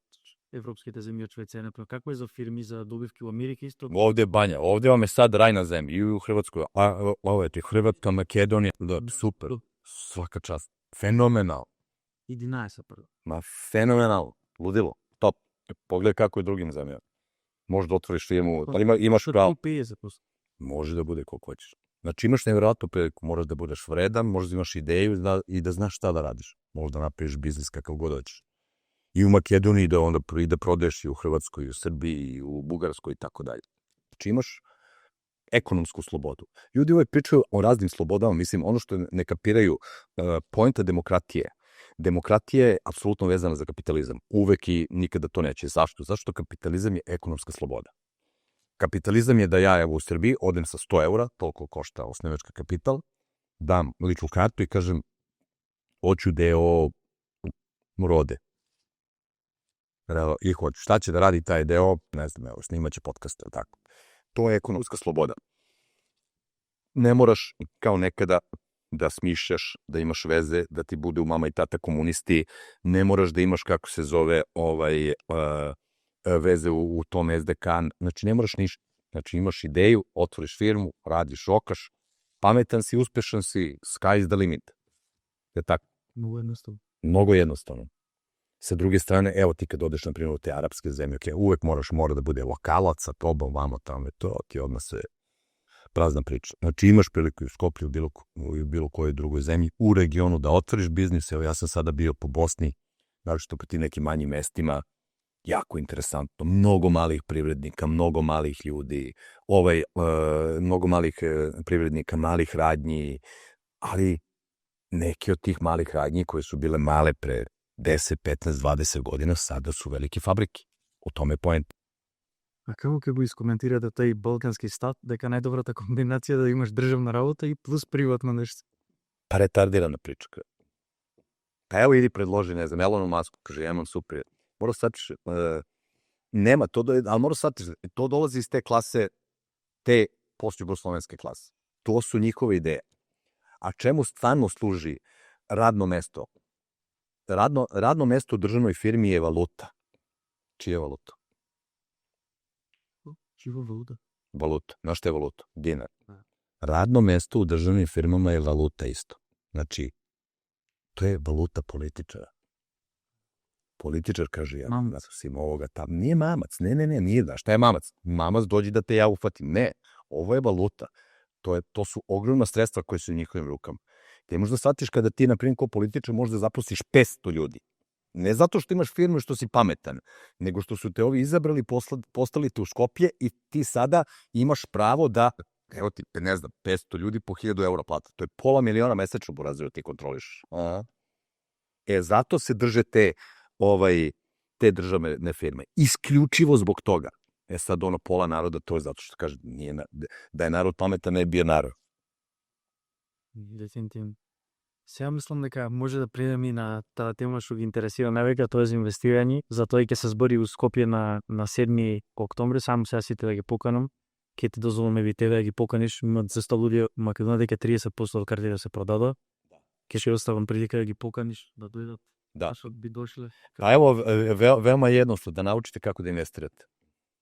европските земји од Швеција, например. Како е за фирми за добивки во Америка исто? Овде е бања, овде вам е сад рај на земји и у Хрватскoj, a ovo je ti Hrvatska, Makedonija, da, super, svaka čast, fenomenal. 11 prvo. Ma fenomenal, ludilo, top. Pogledaj kako je drugim zemljama. Možeš da otvoriš firmu, ali imaš pravo. 50%. Može da bude koliko hoćeš. Znači imaš nevjerojatno priliku, moraš da budeš vredan, možeš da imaš ideju i da znaš šta da radiš. Možeš da napraviš biznis kakav god hoćeš. I u Makedoniji da onda da prodaješ i u Hrvatskoj, i u Srbiji, i u Bugarskoj i tako dalje. Znači imaš ekonomsku slobodu. Ljudi uvek pričaju o raznim slobodama, mislim, ono što ne kapiraju, poenta demokratije. Demokratija je apsolutno vezana za kapitalizam. Uvek i nikada to neće. Zašto? Zašto kapitalizam je ekonomska sloboda. Kapitalizam je da ja, evo u Srbiji, odem sa 100 eura, toliko košta osnivački kapital, dam ličnu kartu i kažem, hoću deo Rode. I hoću. Šta će da radi taj deo? Ne znam, evo, snimaće podcast, tako. To je ekonomska sloboda. Ne moraš, kao nekada, da smišljaš, da imaš veze, da ti bude u mama i tata komunisti, ne moraš da imaš, kako se zove, veze u tom SDK, znači ne moraš ništa. Znači imaš ideju, otvoriš firmu, radiš, rokaš, pametan si, uspešan si, sky is the limit. Je tako? Mnogo jednostavno. Mnogo jednostavno. Sa druge strane, evo ti kad odeš, na primjer, u te arapske zemlje, uvek mora da bude lokalac, a to vamo tamo je to, ti odmah se prazna priča. Znači imaš priliku u Skoplju, u bilo kojoj drugoj zemlji, u regionu da otvoriš biznis. Evo ja sam sada bio po Bosni, naročito po tim nekim manjim mestima, jako interesantno, mnogo malih privrednika, mnogo malih ljudi, mnogo malih privrednika, malih radnji, ali neke od tih malih radnji koje su bile male pre 10, 15, 20 godina, sada su velike fabrike. O tome je poenta. А како ќе го искоментирате тој балкански стат, дека најдобрата комбинација да имаш државна работа и плюс приватно нешто? Pa retardirana priča. Pa evo idi predloži, ne znam, Elonu Masku, kaže, ja imam super. Mora shvatiš, nema to, ali mora shvatiš, to dolazi iz te klase, te postjugoslovenske klase. To su njihove ideje. A čemu stvarno služi radno mesto? Radno mesto u državnoj firmi je valuta. Čija je valuta? Чива валута? Valuta. Znaš šta je valuta? Dinar. Radno mesto u državnim firmama je valuta isto. Znači, to je valuta političara. Političar kaže, ja sam ovoga tam. Nije mamac. Ne, nije da. Šta je mamac? Mamac dođi da te ja ufatim. Ne, ovo je valuta. To su ogromna sredstva koje su u njihovim rukama. Ti možda shvatiš kada ti, na primjer, kao političar možda zaposliš 500 ljudi. Ne zato što imaš firmu što si pametan, nego što su te ovi izabrali, postali te u Skopje i ti sada imaš pravo da, evo ti, ne znam, 500 ljudi po 1000 eura plata. To je $500,000 mesečno, Burazir, ti kontroliš. Zato se drže te državne firme. Isključivo zbog toga. Sad pola naroda, to je zato što kaže da je narod pametan, ne bio narod. Definitivno. Сега мислам дека може да преминеме и на таа тема што ги интересира највеќе, тоа е за инвестирање. Затоа и ќе се збори у Скопје на 7 октомври, само сега сите да ги поканам. Ќе ти дозволиме ви тебе да ги поканиш, имат за 100 луѓе у Македонија дека 30% од картите да се продадат. Ќе ќе оставам прилика да ги поканиш да дојдат. Да. Што би дошле. A evo, veoma jednostavno da naučite kako da investirate.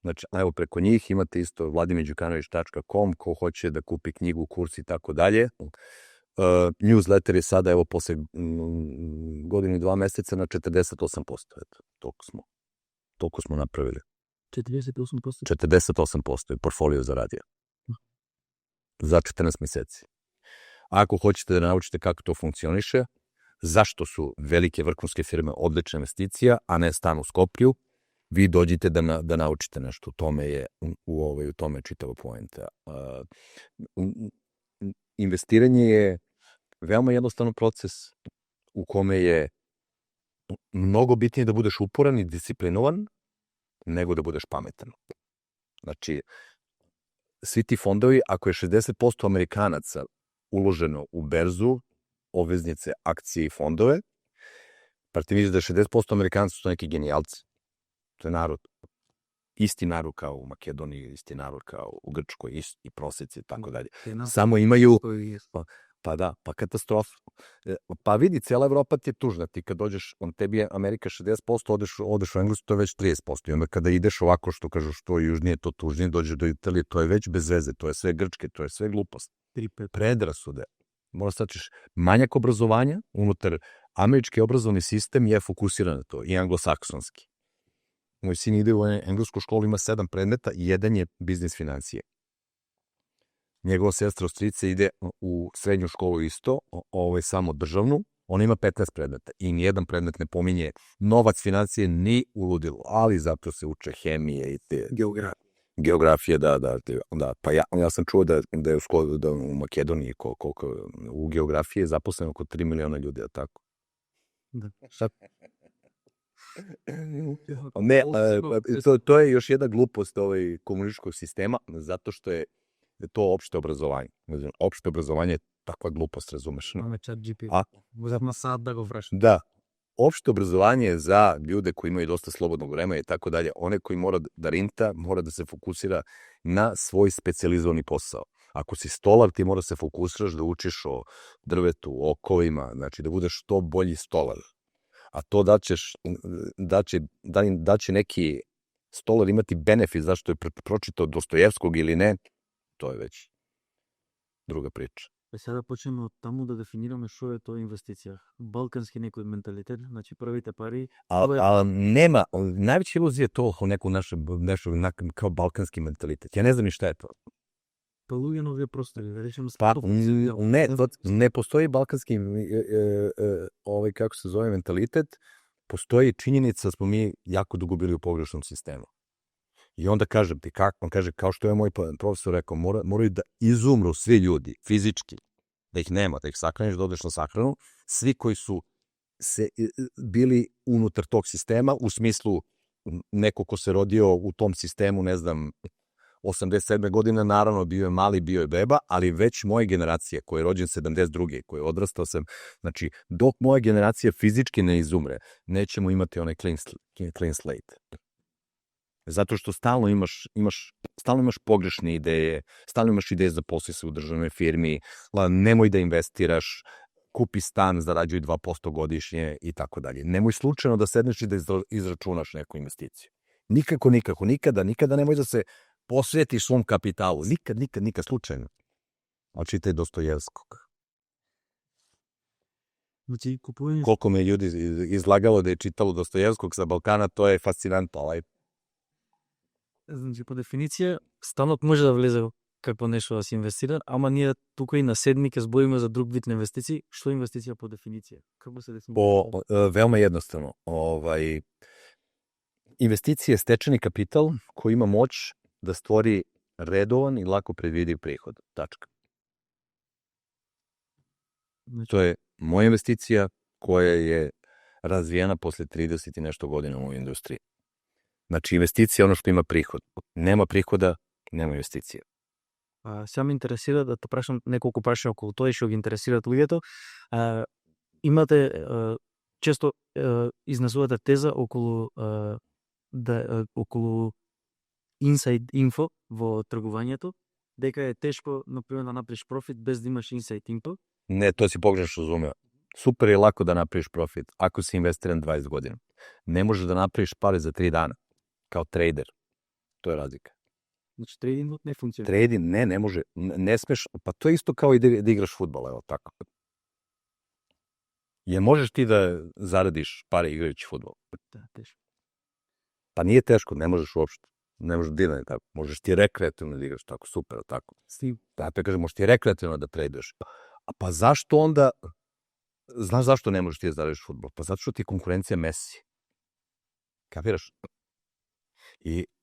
Znači, evo preko njih imate isto vladimirđukanović.com, ko hoće da kupi knjigu, kurs i tako dalje. Newsletter je sada, evo, posle godinu i 2 meseca na 48%. Eto, toliko smo napravili. 48%? 48% je portfolio zaradio. Za 14 meseci. Ako hoćete da naučite kako to funkcioniše, zašto su velike vrhunske firme odlična investicija, a ne stan u Skoplju, vi dođite da naučite nešto. U tome je, u tome je čitava poenta. Investiranje je veoma jednostavan proces u kome je mnogo bitnije da budeš uporan i disciplinovan nego da budeš pametan. Znači, svi ti fondovi, ako je 60% Amerikanaca uloženo u berzu, obveznice, akcije i fondove, pa ti vidiš da 60% Amerikanaca su neki genijalci. To je narod. Isti narod kao u Makedoniji, isti narod kao u Grčkoj, isti prosjeci i tako dalje. Samo imaju... Pa katastrofa. Pa vidi, cijela Evropa ti je tužna. Ti kad dođeš, tebi je Amerika 60%, odeš u Englesku, to je već 30%. I onda kada ideš ovako, što kažu, što južnije, to tužnije, dođeš do Italije, to je već bez veze, to je sve Grčke, to je sve glupost. Predrasude. Moraš sačiš, manjak obrazovanja unutar američki obrazovni sistem je fokusiran na to, i anglosaksonski. Moj sin ide u englesku školu, ima 7 predmeta i jedan je biznis financije. Njegova sestra Austrijica ide u srednju školu isto, samo državnu, ona ima 15 predmeta i nijedan predmet ne pominje novac, financije ni u ludilu, ali zato se uče hemije i te... Geografije, da. Pa ja sam čuo da je u Makedoniji koliko u geografiji je zaposleno oko 3 miliona ljudi, a tako? Da. Ne, to je još jedna glupost komunističkog sistema, zato što je to opšte obrazovanje. Opšte obrazovanje je takva glupost, razumeš? Imаме чат GPT. Uzam sad da go vraćam. Da. Opšte obrazovanje je za ljude koji imaju dosta slobodnog vremena i tako dalje. One koji mora da rinta, mora da se fokusira na svoj specijalizovani posao. Ako si stolar, ti mora se fokusiraš da učiš o drvetu, o okovima, znači da budeš što bolji stolar. A to da će neki stolar imati benefit zašto je pročitao Dostojevskog ili ne, to je već druga priča. Сега да почнеме од таму да дефинираме што е тоа инвестиција. Балкански некој менталитет, значи првите пари... Нема, највеќе илузија е тоа неко нешто као балкански менталитет. Ја не знам ни шта е тоа. Па луѓе на овие простори, да речем... Не постои балкански, како се зове, менталитет, постои чињеница, смо ми јако дуго били у погрешном систему. I onda kažem ti, on kaže, kao što je moj profesor rekao, moraju da izumru svi ljudi, fizički, da ih nema, da ih sahraniš, da odeš na sahranu, svi koji su bili unutar tog sistema, u smislu neko ko se rodio u tom sistemu, ne znam, 87. godine, naravno bio je mali, bio je beba, ali već moje generacije, koja je rođen 72. koja je odrastao sam, znači, dok moja generacija fizički ne izumre, nećemo imati onaj clean slate. Zato što stalno imaš pogrešne ideje, stalno imaš ideje za posle se u državnoj firmi, nemoj da investiraš, kupi stan, zarađuj 2% godišnje i tako dalje. Nemoj slučajno da sedneš i da izračunaš neku investiciju. Nikada nemoj da se posvetiš svom kapitalu. Nikad slučajno. Ali čitaj Dostojevskog. Koliko me ljudi izlagalo da je čitalo Dostojevskog sa Balkana, to je fascinantno. Значи, по дефиниција, станот може да влезе како нешто да се инвестира, ама ние тука и на седми ќе збориме за друг вид на инвестиции. Што е инвестиција по дефиниција? Како се дефинира? Veoma jednostavno. Investicija je stečeni kapital koji ima moć da stvori redovan i lako predvidiv prihod. Tačka. To je moja investicija koja je razvijena posle 30 i nešto godina u industriji. Znači, investicija je ono što ima prihod. Nema prihoda, nema investicija. Сега ме интересира да те прашам неколку прашања околу тоа и што ги интересираат луѓето. Имате често изнесувате теза околу inside info во тргувањето, дека е тешко, например, да направиш профит без да имаш inside info. Не, тоа си погрешно разумеа. Супер е лако да направиш профит ако си инвестиран 20 година. Не можеш да направиш пари за 3 дана. Kao trader. To je razlika. Znači, trading ne funkcionira? Trading, ne može. Ne smeš, pa to je isto kao i da igraš fudbal, evo tako. Je možeš ti da zaradiš pare igrajući fudbal? Da, teško. Pa nije teško, ne možeš uopšte. Ne možeš dinati tako. Možeš ti rekreativno da igraš tako, super, tako. Da, te kažem, možeš ti rekreativno da traduješ. A pa zašto onda Znaš zašto ne možeš ti da zaradiš fudbal? Pa zato što ti je konkurencija Messi. Kapiraš?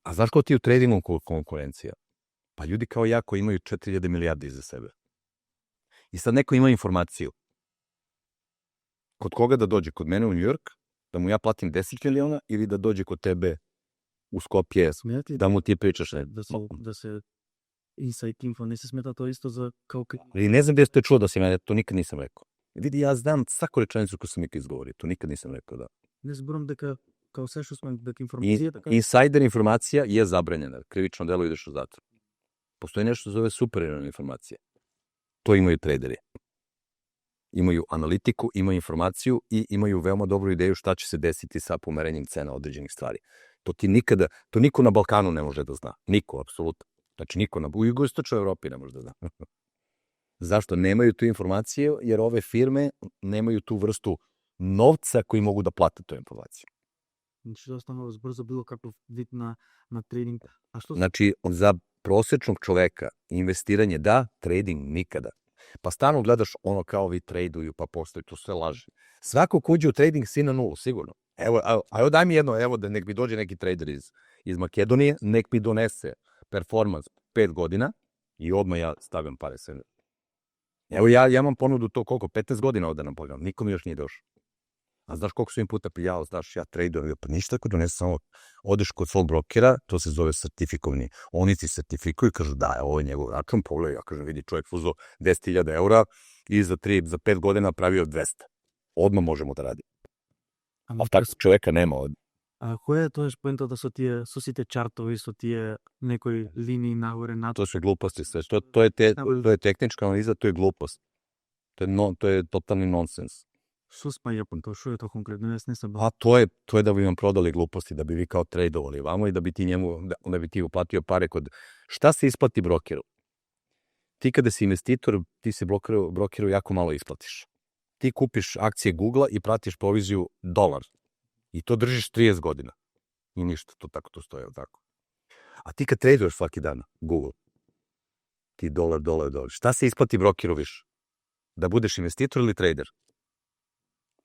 A znaš ko ti je u tradingu konkurencija? Pa ljudi kao ja koji imaju 4000 milijardi iza sebe. I sad neko ima informaciju. Kod koga da dođe? Kod mene u New York? Da mu ja platim 10 miliona ili da dođe kod tebe u Skopje da mu ti pričaš da se inside info ne se smeta to isto za kao... I ne znam gde ste čuo da si mene, to nikad nisam rekao. Vidi, ja znam svaku rečenicu koju sam ikad izgovorio, to nikad nisam rekao, da. Не зборам дека као се што сме дека информацијата Insider informacija je zabranjena, krivično delo ideš u zatvor. Postoji nešto što zove superiorna informacija. To imaju traderi. Imaju analitiku, imaju informaciju i imaju veoma dobru ideju šta će se desiti sa pomerenjem cena određenih stvari. To niko na Balkanu ne može da zna. Niko, apsolutno. Znači niko u jugoistočnoj Evropi ne može da zna. Zašto? Nemaju tu informaciju, jer ove firme nemaju tu vrstu novca koji mogu da plate tu informaciju. Znači da ostanalo zbrzo bilo kakov vid na trading. A što... Znači, za prosečnog čoveka investiranje da, trading nikada. Pa stalno gledaš ono kao ovi traduju, pa postoji, to sve laže. Svako ko uđe u trading si na nulu, sigurno. Evo daj mi jedno, evo da nek mi dođe neki trader iz Makedonije, nek mi donese performans 5 godina i odmah ja stavljam pare sve. Evo ja imam ponudu to koliko, 15 godina ovde nam pogledam, niko mi još nije došao. A znaš koliko su im puta piljao, znaš, ja tradujem, pa ništa ako donese samo, odeš kod svog brokera, to se zove sertifikovni, oni ti sertifikuju i kažu da, ovo je njegov račun, pogledaj, ja kažem, vidi, čovjek uzeo 10.000 eura i za 5 godina pravio 200. Odmah možemo da radimo. A tako čoveka nema ovde. A koja je to poenta со сите чартови, со тие некои линии нагоре надолу? To su gluposti sve. To je tehnička analiza, to je glupost. To je totalni nonsens. Suspa Japan, to što je to konkretno? Ja nisam... A to je da bi vam prodali gluposti, da bi vi kao tradovali vamo i da bi ti njemu, da bi ti uplatio pare kod... Šta se isplati brokeru? Ti kada si investitor, ti se brokeru jako malo isplatiš. Ti kupiš akcije Google-a i platiš proviziju $1. I to držiš 30 godina. I ništa, to stoje tako. A ti kad traduješ svaki dan Google, ti $1. Šta se isplati brokeru više? Da budeš investitor ili trader?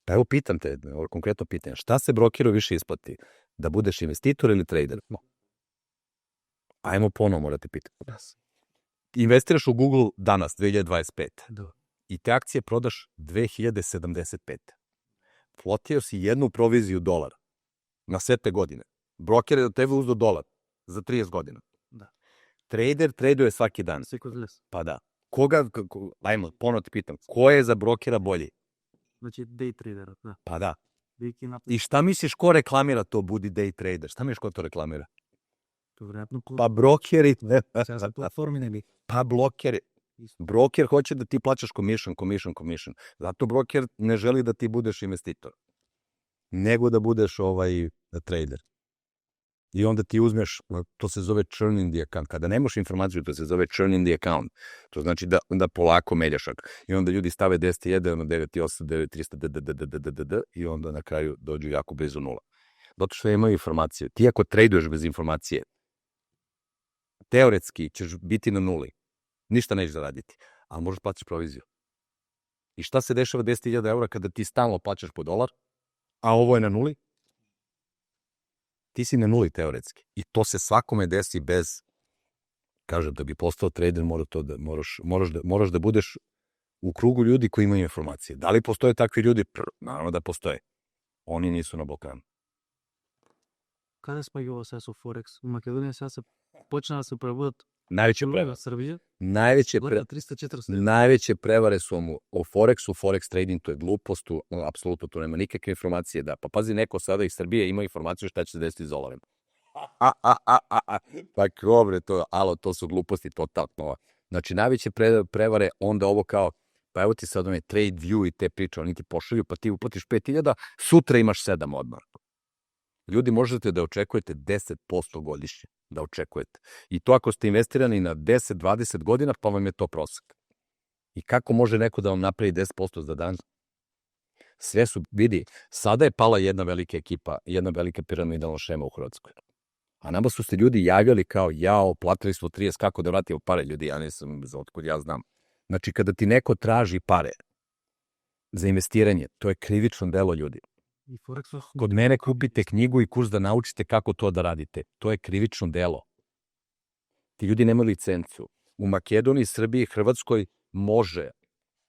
Pa evo pitam te, konkretno pitanje, šta se brokeru više isplati? Da budeš investitor ili trader? Ajmo ponovo morate pitati. Investiraš u Google danas, 2025. Da. I te akcije prodaš 2075. Platio si jednu proviziju $1 na sve te godine. Broker je od tebe uzeo $1 za 30 godina. Da. Trader traduje svaki dan. Sve kod les. Pa da. Ajmo, ponovno te pitam, ko je za brokera bolji? Znači day trader, da. Pa da. I šta misliš ko reklamira to budi day trader? Šta misliš ko to reklamira? To vjerojatno... Pa brokeri. Sada platformi ne bi. Pa brokeri. Broker hoće da ti plaćaš commission. Zato broker ne želi da ti budeš investitor. Nego da budeš trader. I onda ti uzmeš, to se zove churn in the account. Kada nemaš informaciju, to se zove churn in the account. To znači da polako meljašak. I onda ljudi stave 10.1, 9.8, 9.300, i onda na kraju dođu jako blizu nula. Zato što imaju informacije. Ti ako traduješ bez informacije, teoretski ćeš biti na nuli. Ništa nećeš zaraditi, ali možeš plaćati proviziju. I šta se dešava 10.000 eura kada ti stalno plaćaš po $1, a ovo je na nuli? Ti si na nuli teoretski. I to se svakome desi bez, kažem, da bi postao trader, moraš da budeš u krugu ljudi koji imaju informacije. Da li postoje takvi ljudi? Naravno da postoje. Oni nisu na Balkanu. Kada spagilo se su Forex? U Makedoniji sada se počne da se prebudati Najveće prevare. Srbije? Najveće prevare su o Forexu, Forex trading, to je glupost, apsolutno to nema nikakve informacije. Da. Pa pazi, neko sada iz Srbije ima informaciju šta će se desiti s dolarem. Pa kobre, to su gluposti totalno. Znači, najveće prevare, onda ovo kao, pa evo ti sad onaj trade view i te priče, oni ti pošalju, pa ti uplatiš 5.000, sutra imaš 7 odmah. Ljudi, možete da očekujete 10% godišnje, da očekujete. I to ako ste investirani na 10-20 godina, pa vam je to prosek. I kako može neko da vam napravi 10% za dan? Sve su, vidi, sada je pala jedna velika ekipa, jedna velika piramidalna šema u Hrvatskoj. A nama su se ljudi javljali kao, platili smo 30, kako da vratimo pare, ljudi, ja nisam, otkud ja znam. Znači, kada ti neko traži pare, za investiranje. To je krivično delo, ljudi. И Форексов... Kod mene kupite knjigu i kurs da naučite kako to da radite. To je krivično delo. Ti ljudi nemaju licencu. U Makedoniji, Srbiji, Hrvatskoj može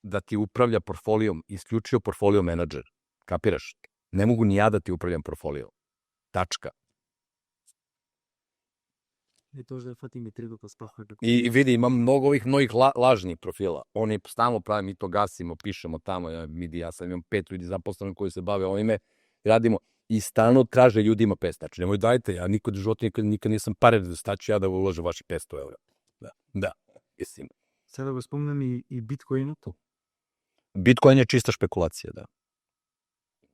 da ti upravlja portfolijom, isključio portfolio menadžer. Kapiraš? Ne mogu ni ja da ti upravljam portfolijom. Tačka. И тоа да фати ми тридото спаха. I vidi, imam mnogo ovih mnogih lažnih profila. Oni stalno prave, mi to gasimo, pišemo tamo, ja sam imam 5 ljudi zaposleni koji se bave ovime, radimo i stalno traže ljudima 500. Znači, nemoj dajte, ja nikad u životu nikad nisam pare, staću ja da uložem vaši 500 eura. Da, mislim. Сега да го спомнем и биткоинот. Bitcoin je čista špekulacija, da.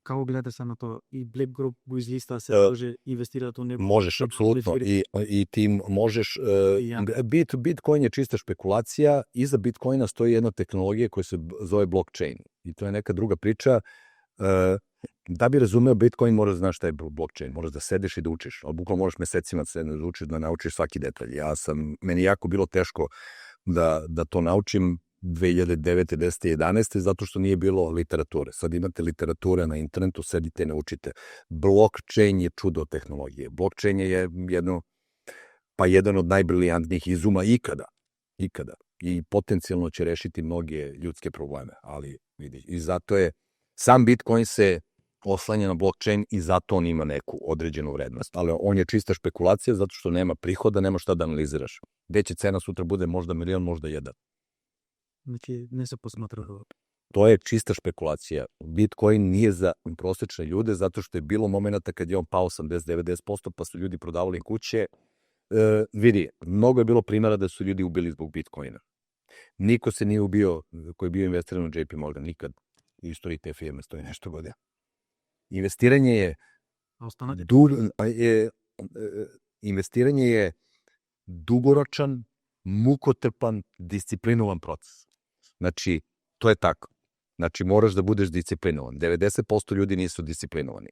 Како гледате се на тоа? И BlackRock го излиста, се може инвестират у него. Možeš, apsolutno. I ti možeš... Bitcoin je čista špekulacija. Iza Bitcoina stoji jedna tehnologija koja se zove blockchain. I to je neka druga priča. Da bi razumeo Bitcoin, moraš da znaš šta je blockchain. Moraš da sedeš i da učiš. Ali bukvalno moraš mesecima da učiš, da naučiš svaki detalj. Meni jako bilo teško da to naučim 2009. 10. 11. zato što nije bilo literature. Sad imate literature na internetu, sedite i naučite. Blockchain je čudo tehnologije. Blockchain je jedan od najbrilijantnijih izuma ikada. I potencijalno će rešiti mnoge ljudske probleme. Ali vidi, i zato je sam Bitcoin se oslanja na blockchain i zato on ima neku određenu vrednost. Ali on je čista špekulacija zato što nema prihoda, nema šta da analiziraš. Gde će cena sutra bude možda milion, možda 1. Znači, ne se posmatra ovo. To je čista špekulacija. Bitcoin nije za prosečne ljude zato što je bilo momenta kad je on pao 80-90%, pa su ljudi prodavali kuće. Vidi, mnogo je bilo primjera da su ljudi ubili zbog Bitcoina. Niko se nije ubio koji je bio investiran u JP Morgan, nikad. U istoriji te firme stoji nešto godina. Investiranje je dugoročan, mukotrpan, disciplinovan proces. Znači, to je tako. Znači, moraš da budeš disciplinovan. 90% ljudi nisu disciplinovani.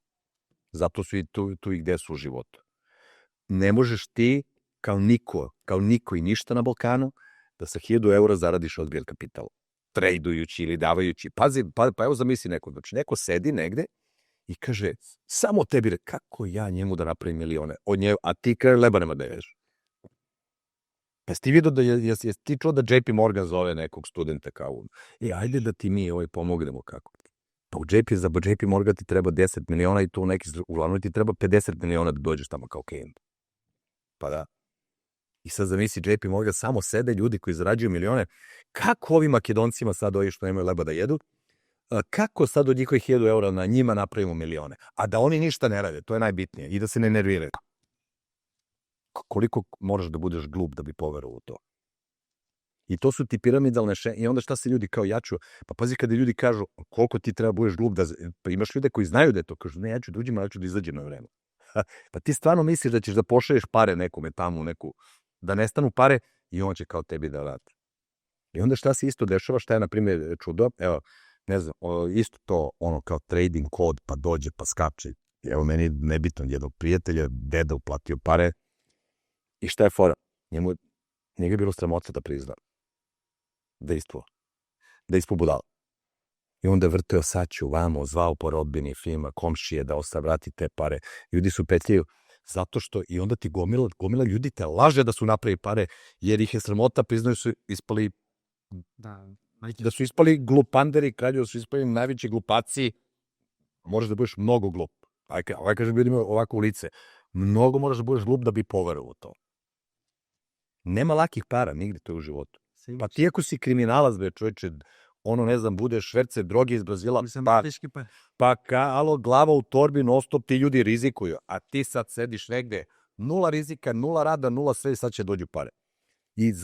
Zato su i tu i gde su u životu. Ne možeš ti, kao niko i ništa na Balkanu, da sa 1000 eura zaradiš odbijel kapital. Trejdujući ili davajući. Pazi, pa evo zamisli neko. Znači, neko sedi negde i kaže, samo tebi, kako ja njemu da napravim milione od nje, a ti kraj leba nema da ješ. Pa si ti vidio da jesi ti čuo da JP Morgan zove nekog studenta kao, ajde da ti mi pomognemo kako. Pa za JP Morgan ti treba 10 miliona i tu uglavnom ti treba 50 miliona da dođeš tamo kao klijent. Pa da. I sad zamisli JP Morgan, samo sede ljudi koji zarađuju milione. Kako ovim Makedoncima sad ovi što nemaju leba da jedu, kako sad od njihovih 1000 eura na njima napravimo milione? A da oni ništa ne rade, to je najbitnije. I da se ne nerviraju. Koliko moraš da budeš glup da bi poverovao u to? I to su ti piramidalne i onda šta se ljudi kao jaču? Pa pazi kada ljudi kažu koliko ti treba budeš glup, pa imaš ljude koji znaju da je to, kažu ne, ja ću da uđem, ja ću da izađem na vreme. Pa ti stvarno misliš da ćeš da pošalješ pare nekome tamo, da nestanu pare i on će kao tebi da vrati. I onda šta se isto dešava, šta je na primjer čudo, evo, ne znam, isto to kao trading kod, pa dođe, pa skače. Evo meni nebitno jednog prijatelja, deda uplatio pare. I šta je fora? Njega je bilo sramota da prizna. Da ispo budala. I onda je vrteo saću vamo, zvao po rodbini firma, komšije da vrati te pare. Ljudi su petljaju zato što i onda ti gomila ljudi te laže da su napravi pare jer ih je sramota, priznaju su ispali da su ispali glupanderi, kralju da su ispali najveći glupaci. Možeš da budeš mnogo glup. Ovaj kažem ljudima ovako u lice. Mnogo moraš da budeš glup da bi poverovao u to. Nema lakih para nigde to u životu. Pa ti ako si kriminalac, čovječe, ne znam, budeš šverce droge iz Brazila, glava u torbi, non stop, ti ljudi rizikuju, a ti sad sediš negde, 0 rizika, 0 rada, 0 sve, sad će dođu pare.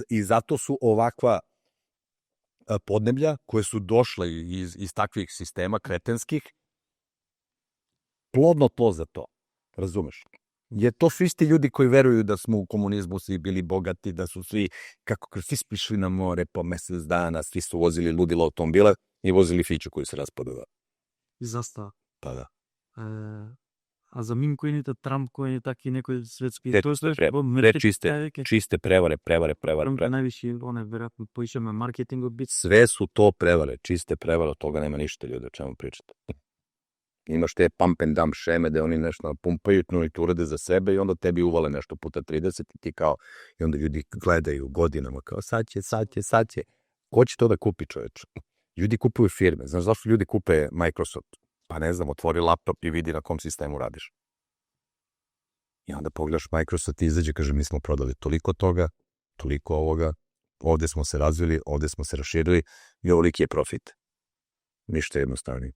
I zato su ovakva podneblja koje su došle iz takvih sistema kretenskih, plodno tlo za to, razumeš? Jer to su isti ljudi koji veruju da smo u komunizmu svi bili bogati, da su svi, svi spišli na more po mesec dana, svi su vozili ludilo automobile i vozili fiću koji se raspadava. I zastava. Pa da. А за мим коините, Трамп коини, така и некои светски... Те Тоа се čiste prevare. Највише, оне, веројатно, поишаме маркетингот бит. Sve su to prevare, čiste prevare, od toga nema ništa, ljudi, o čemu pričate. Imaš te pump and dump šeme gde oni nešto pumpaju, no i tu urade za sebe i onda tebi uvale nešto puta 30 i ti kao, i onda ljudi gledaju godinama kao sad će. Ko će to da kupi, čoveč? Ljudi kupuju firme. Znaš zašto ljudi kupe Microsoft? Pa ne znam, otvori laptop i vidi na kom sistemu radiš. I onda pogledaš Microsoft i izađe, kaže, mi smo prodali toliko toga, toliko ovoga, ovde smo se razvili, ovde smo se raširili i ovoliki je profit. Ništa jednostavnije.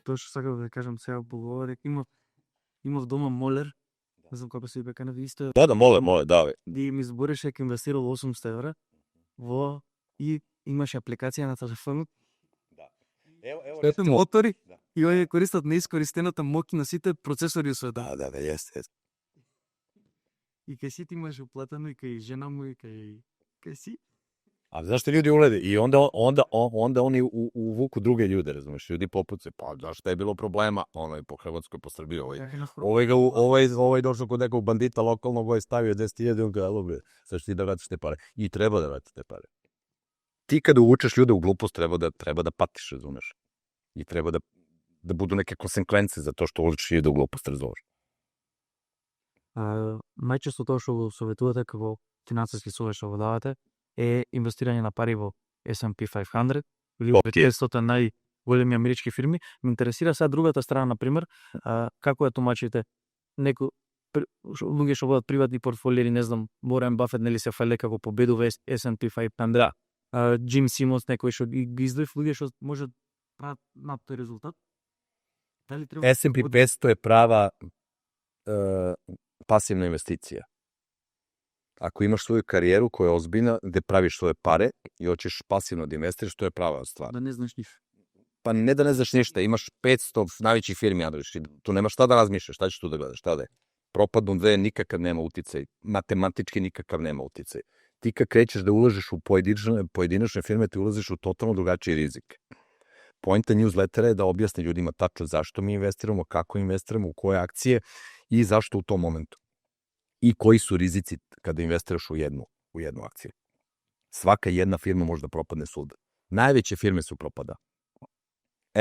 Тоа што сакав да кажам сега поговори, имав дома молер, не знам како се бека исто. Da, mole, da. И ми збореше дека инвестирал 800 евра во и имаше апликација на телефонот. Da. Ето мотори и овие користат неискористената моќ на сите процесори во светот. Da, jeste. И кај сите имаш уплатено и кај жена му и кај си. A znaš što ljudi ulede? I onda oni uvuku druge ljude, razumiješ? Ljudi popuce, pa zašto je bilo problema? Ono je po Hrvatskoj, po Srbiji, ovaj došao kod nekog bandita lokalnog, ovaj stavio 10.000 i on ga, bre, sad ti da vratiš te pare. I treba da vratiš te pare. Ti kada uvučeš ljude u glupost, treba da patiš, razumiješ? I treba da budu neke konsekvence za to što uvučeš ljude u glupost, razumiješ? Најчесто тоа што го советувате како финансиски совет што го давате е инвестирање на пари во S&P 500 или во 500 најголеми амерички фирми. Ме интересира сега другата страна, например, како ја тумачите луѓе што водат приватни портфолиери, не знам, Уорен Бафет нели се фале како победува S&P 500, Джим Симонс, некои што ги издвоив луѓе што можат прават над тој резултат. Дали треба S&P 500 je prava pasivna investicija. Ako imaš svoju karijeru koja je ozbiljna, gde praviš svoje pare i hoćeš pasivno da investiraš, to je prava stvar. Да не знаеш ништо. Pa ne da ne znaš ništa, imaš 500 najvećih firmi, tu nema šta da razmišljaš, šta ćeš tu da gledaš, šta da je. Propadnu dve, nikakav nema uticaj, matematički nikakav nema uticaj. Ti kad krećeš da ulažeš u pojedinačne firme, ti ulaziš u totalno drugačiji rizik. Poenta newslettera je da objasni ljudima tačno zašto mi investiramo, kako investiramo, u koje akcije i zašto u tom momentu. I koji su rizici kada investiraš u jednu akciju. Svaka jedna firma može da propadne svuda. Najveće firme su propada.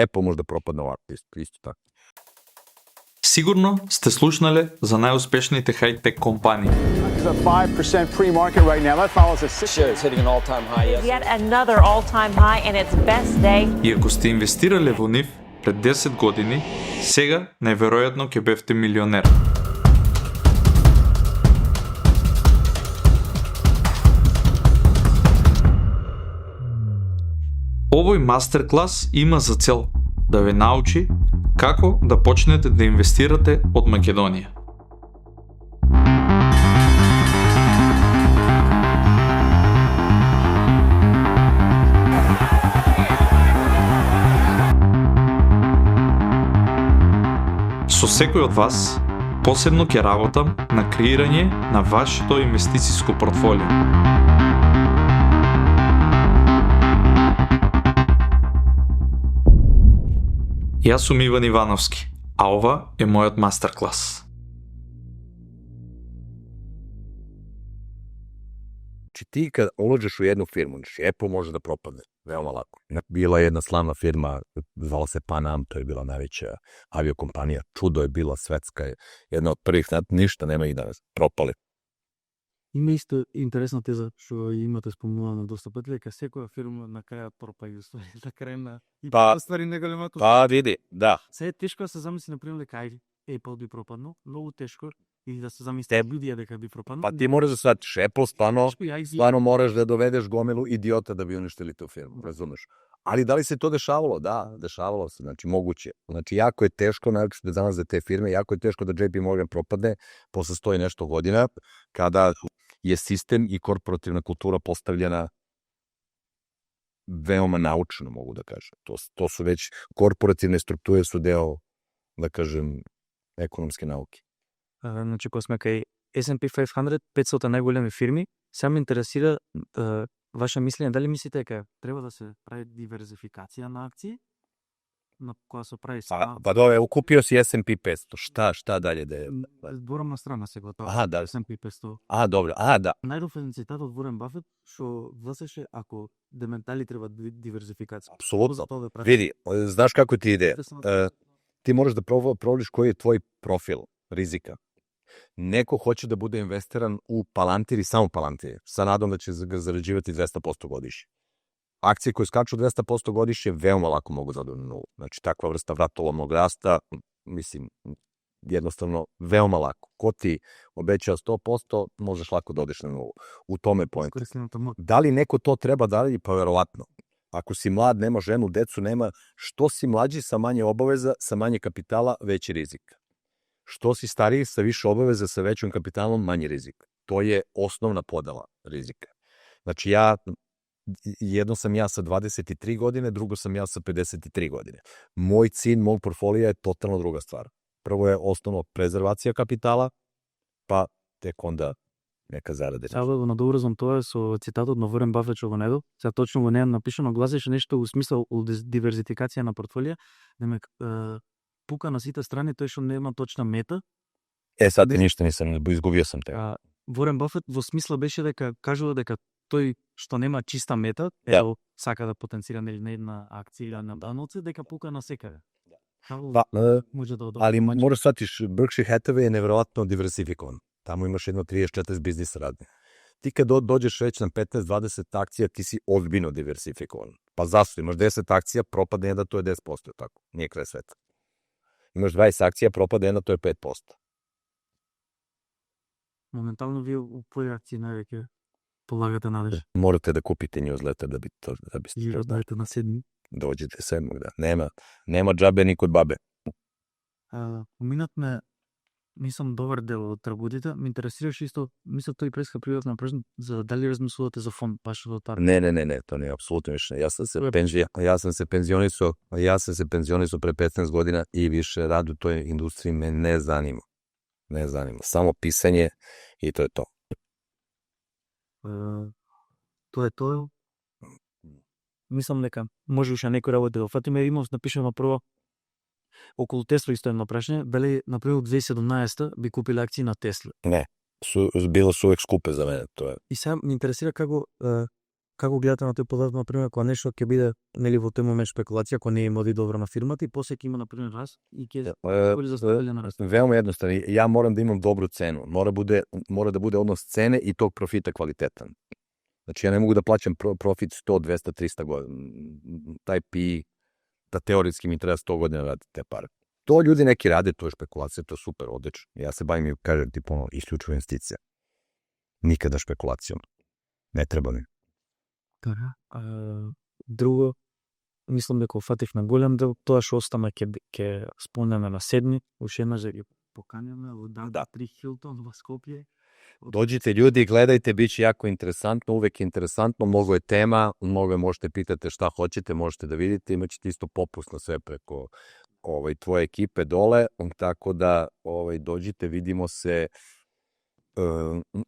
Apple može da propadne ovako, isto tako. Сигурно сте слушнале за најуспешните хай-тек компании. It's a 5% pre-market right now. That follows a Shares hitting an all-time high It's yesterday. yet another all-time high and its best day. И ако сте инвестирале во нив пред 10 години, сега најверојатно ќе бевте милионер. Овој мастер-клас има за цел да ве научи како да почнете да инвестирате од Македонија. Со секој од вас посебно ќе работам на креирање на вашето инвестицијско портфолио. Јас сум Иван Ивановски, а ова е мојот мастер-клас. Znači ti kad uložeš u jednu firmu, znači Apple može da propadne, veoma lako. Bila je jedna slavna firma, zvala se Pan Am, to je bila najveća aviokompanija, čudo je bila svetska, jedna od prvih, ništa nema i danas, propali. Има исто интересна теза што имате спомнувано доста пати, дека секоја фирма на крај пропаѓа, на крај на и ствари неголемато. Pa vidi, da. Се е тешко да се замисли, например, дека ајде Apple би пропаднал, многу тешко и да се замисли луѓе дека би пропаднал. Pa ti moraš da shvatiš, Apple stvarno Тешко, ја moraš da dovedeš gomilu idiota da bi uništili tu firmu, razumeš? Ali da li se to dešavalo? Da, dešavalo se, znači moguće. Znači jako je teško, naročito danas za te firme, jako je teško da JP Morgan propadne posle 100 i nešto godina, kada je sistem i korporativna kultura postavljena veoma naučno, mogu da kažem. To su već, korporativne strukture su deo, da kažem, ekonomske nauke. Значи, кога сме кај S&P 500, 500 најголеми фирми, сега ме интересира ваше мислење, дали мислите дека треба да се прави диверзификација на акции, на која се прави Pa dobro, ukupio si S&P 500, šta dalje da je? Зборам страна се готово. Aha, da. S&P 500. Dobro, da. Најдов еден цитат од Ворен Бафет, што гласеше ако дементали треба диверзификација. Apsolutno. Затоа да прави. Vidi, znaš kako ti ide? Ti moraš da provodiš koji je tvoj profil rizika. Neko hoće da bude investiran u Palantir i samo Palantir, sa nadom da će ga zarađivati 200% godišnje. Akcije koje skaču 200% godišnje veoma lako mogu da odu na nulu. Znači, takva vrsta vratolomnog rasta, mislim, jednostavno veoma lako. Ko ti obeća 100%, možeš lako da odeš na nulu. U tome je point. Da li neko to treba da radi? Pa verovatno. Ako si mlad, nema ženu, decu nema, što si mlađi sa manje obaveza, sa manje kapitala, veći rizik. Što si stariji sa više obaveza, sa većim kapitalom, manji rizik. To je osnovna podela rizika. Znači, jedno sam ja sa 23 godine, drugo sam ja sa 53 godine. Moj cilj, mog portfolija je totalno druga stvar. Prvo je osnovno prezervacija kapitala, pa tek onda neka зарада. Сега да го надоврзам тоа со цитатот на Ворен Бафет што го недо. Сега точно го немам напишано, гласеше нешто у смисла диверзификација на портфолија, демек пука на сите страни тој што нема точна мета. Сад ништо нисам, изгубио сам те. Ворен Бафет во смисла беше дека кажува дека тој што нема чиста мета, сака да потенцира на една акција или на даноци, дека пука на секаде. Може да ali moraš shvatiš, Berkshire Hathaway je neverovatno diversifikovan. Tamo imaš jedno 30-40 biznisa radne. Ti kad dođeš već na 15-20 akcija, ti si ozbiljno diversifikovan. Pa zašto? Imaš 10 akcija, propadne jedna, to je 10%, tako. Nije kraj sveta. Imaš 20 akcija, propadne jedna, to je 5%. Моментално вие у кои акции највеќе полагате надеж? Morate da kupite newsletter da biste И to раздајте на седми. Dođite 7. da. Nema džabe ni kod babe. Поминатме, нисам добар дел од работите, ме интересираше исто, мисля тој преска приватна прашна, за дали размислувате за фонд баш во таа. Ne, to nije apsolutno više. Ja sam se penzionisao pre 15 godina i više rad u toj industriji me ne zanima. Ne zanima. Samo pisanje i to je to. Тоа е тоа. Мислам дека може уште некој работи да фатиме, имам напишано прво околу Тесла исто едно прашање, дали например 2017 би купили акции на Тесла? Ne, bilo su uvek skupe za mene. To je. И сега ме интересира како гледате на тој податок, например, кога нешто ќе биде нели во тој момент спекулација, кога не им оди добро на фирмата и после ќе има например раз и ќе биде заставиле на раст. Veoma jednostavno. Ja moram da imam dobru cenu. Mora da bude odnos cene i tog profita kvalitetan. Znači ja ne mogu da plaćam profit 100, 200, 300 godina. Taj PI, da teoretski mi treba 100 godina raditi te pare. To ljudi neki rade, to je špekulacija, to je super, odlično. Ja se bavim i kažem ti ponovno, isključivo investicija. Nikada špekulacijom. Ne treba mi. Така. Друго, мислам дека фатив на голем дел, тоа што остана ќе спомнеме на седми, уште еднаш да ги поканеме во да. 3 Хилтон во Скопје. Dođite ljudi, gledajte, bit će jako interesantno, uvek interesantno, mnogo je tema, mnogo možete pitate šta hoćete, možete da vidite, imat ćete isto popust na sve preko tvoje ekipe dole, tako da dođite, vidimo se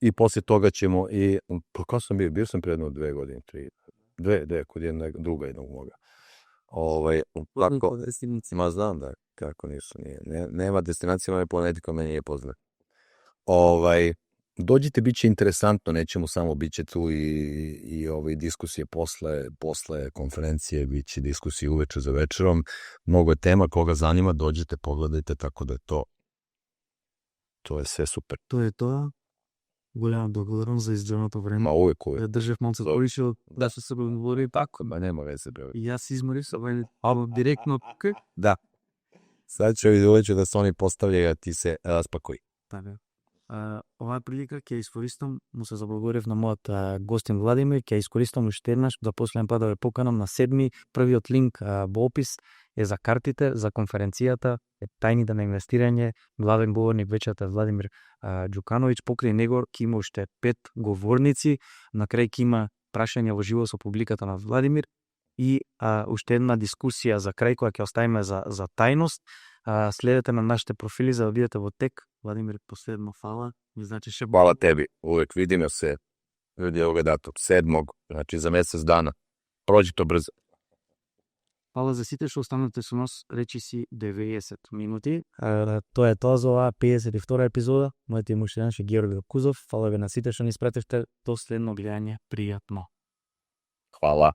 i poslije toga ćemo i, kako sam bio sam pre jedno 2 godine, 3, kod jedna druga jednog moga. Tako, ma znam da, kako nisu, nema destinacija, nema planeti koja meni nije poznat. Dođite, bit će interesantno, nećemo samo, bit će tu i diskusije posle konferencije, bit će diskusije uveče za večerom, mnogo je tema, koga zanima, dođite, pogledajte, tako da je to je sve super. Тоа е тоа. Голема благодарност за издржаното време. Ма uvek. Држав малце повише да се говори Tako, ma nema veze, bre. И јас изморив директно тука. Da. Sad će uveče da se oni postavljaju, a ti se raspakuj. Така. Оваа прилика ќе искористам, му се заблагодарив на мојот гостин Владимир, ќе искористам уште еднаш за последен пат да ве поканам на 7. Првиот линк во опис е за картите за конференцијата Тајните на инвестирање. Главен говорник вечерта е Владимир Ѓукановиќ. Покрај него ќе има уште 5 говорници, на крај ќе има прашања во живо со публиката на Владимир и уште една дискусија за крај која ќе оставиме за тајност. Следете на нашите профили за да видите во тек. Владимир, последно фала. Значи ше... Hvala tebi, uvek vidimo se, ljudi ovoga datog, 7. Znači za mesec dana. Prođi to brzo. Фала за сите што останате со нас, речи си 90 минути. Тоа е тоа за оваа 52 епизода. Мојот име уште еднаш е Георги Кузов. Фала ви на сите што ни спративте. До следно гледање. Пријатно. Hvala.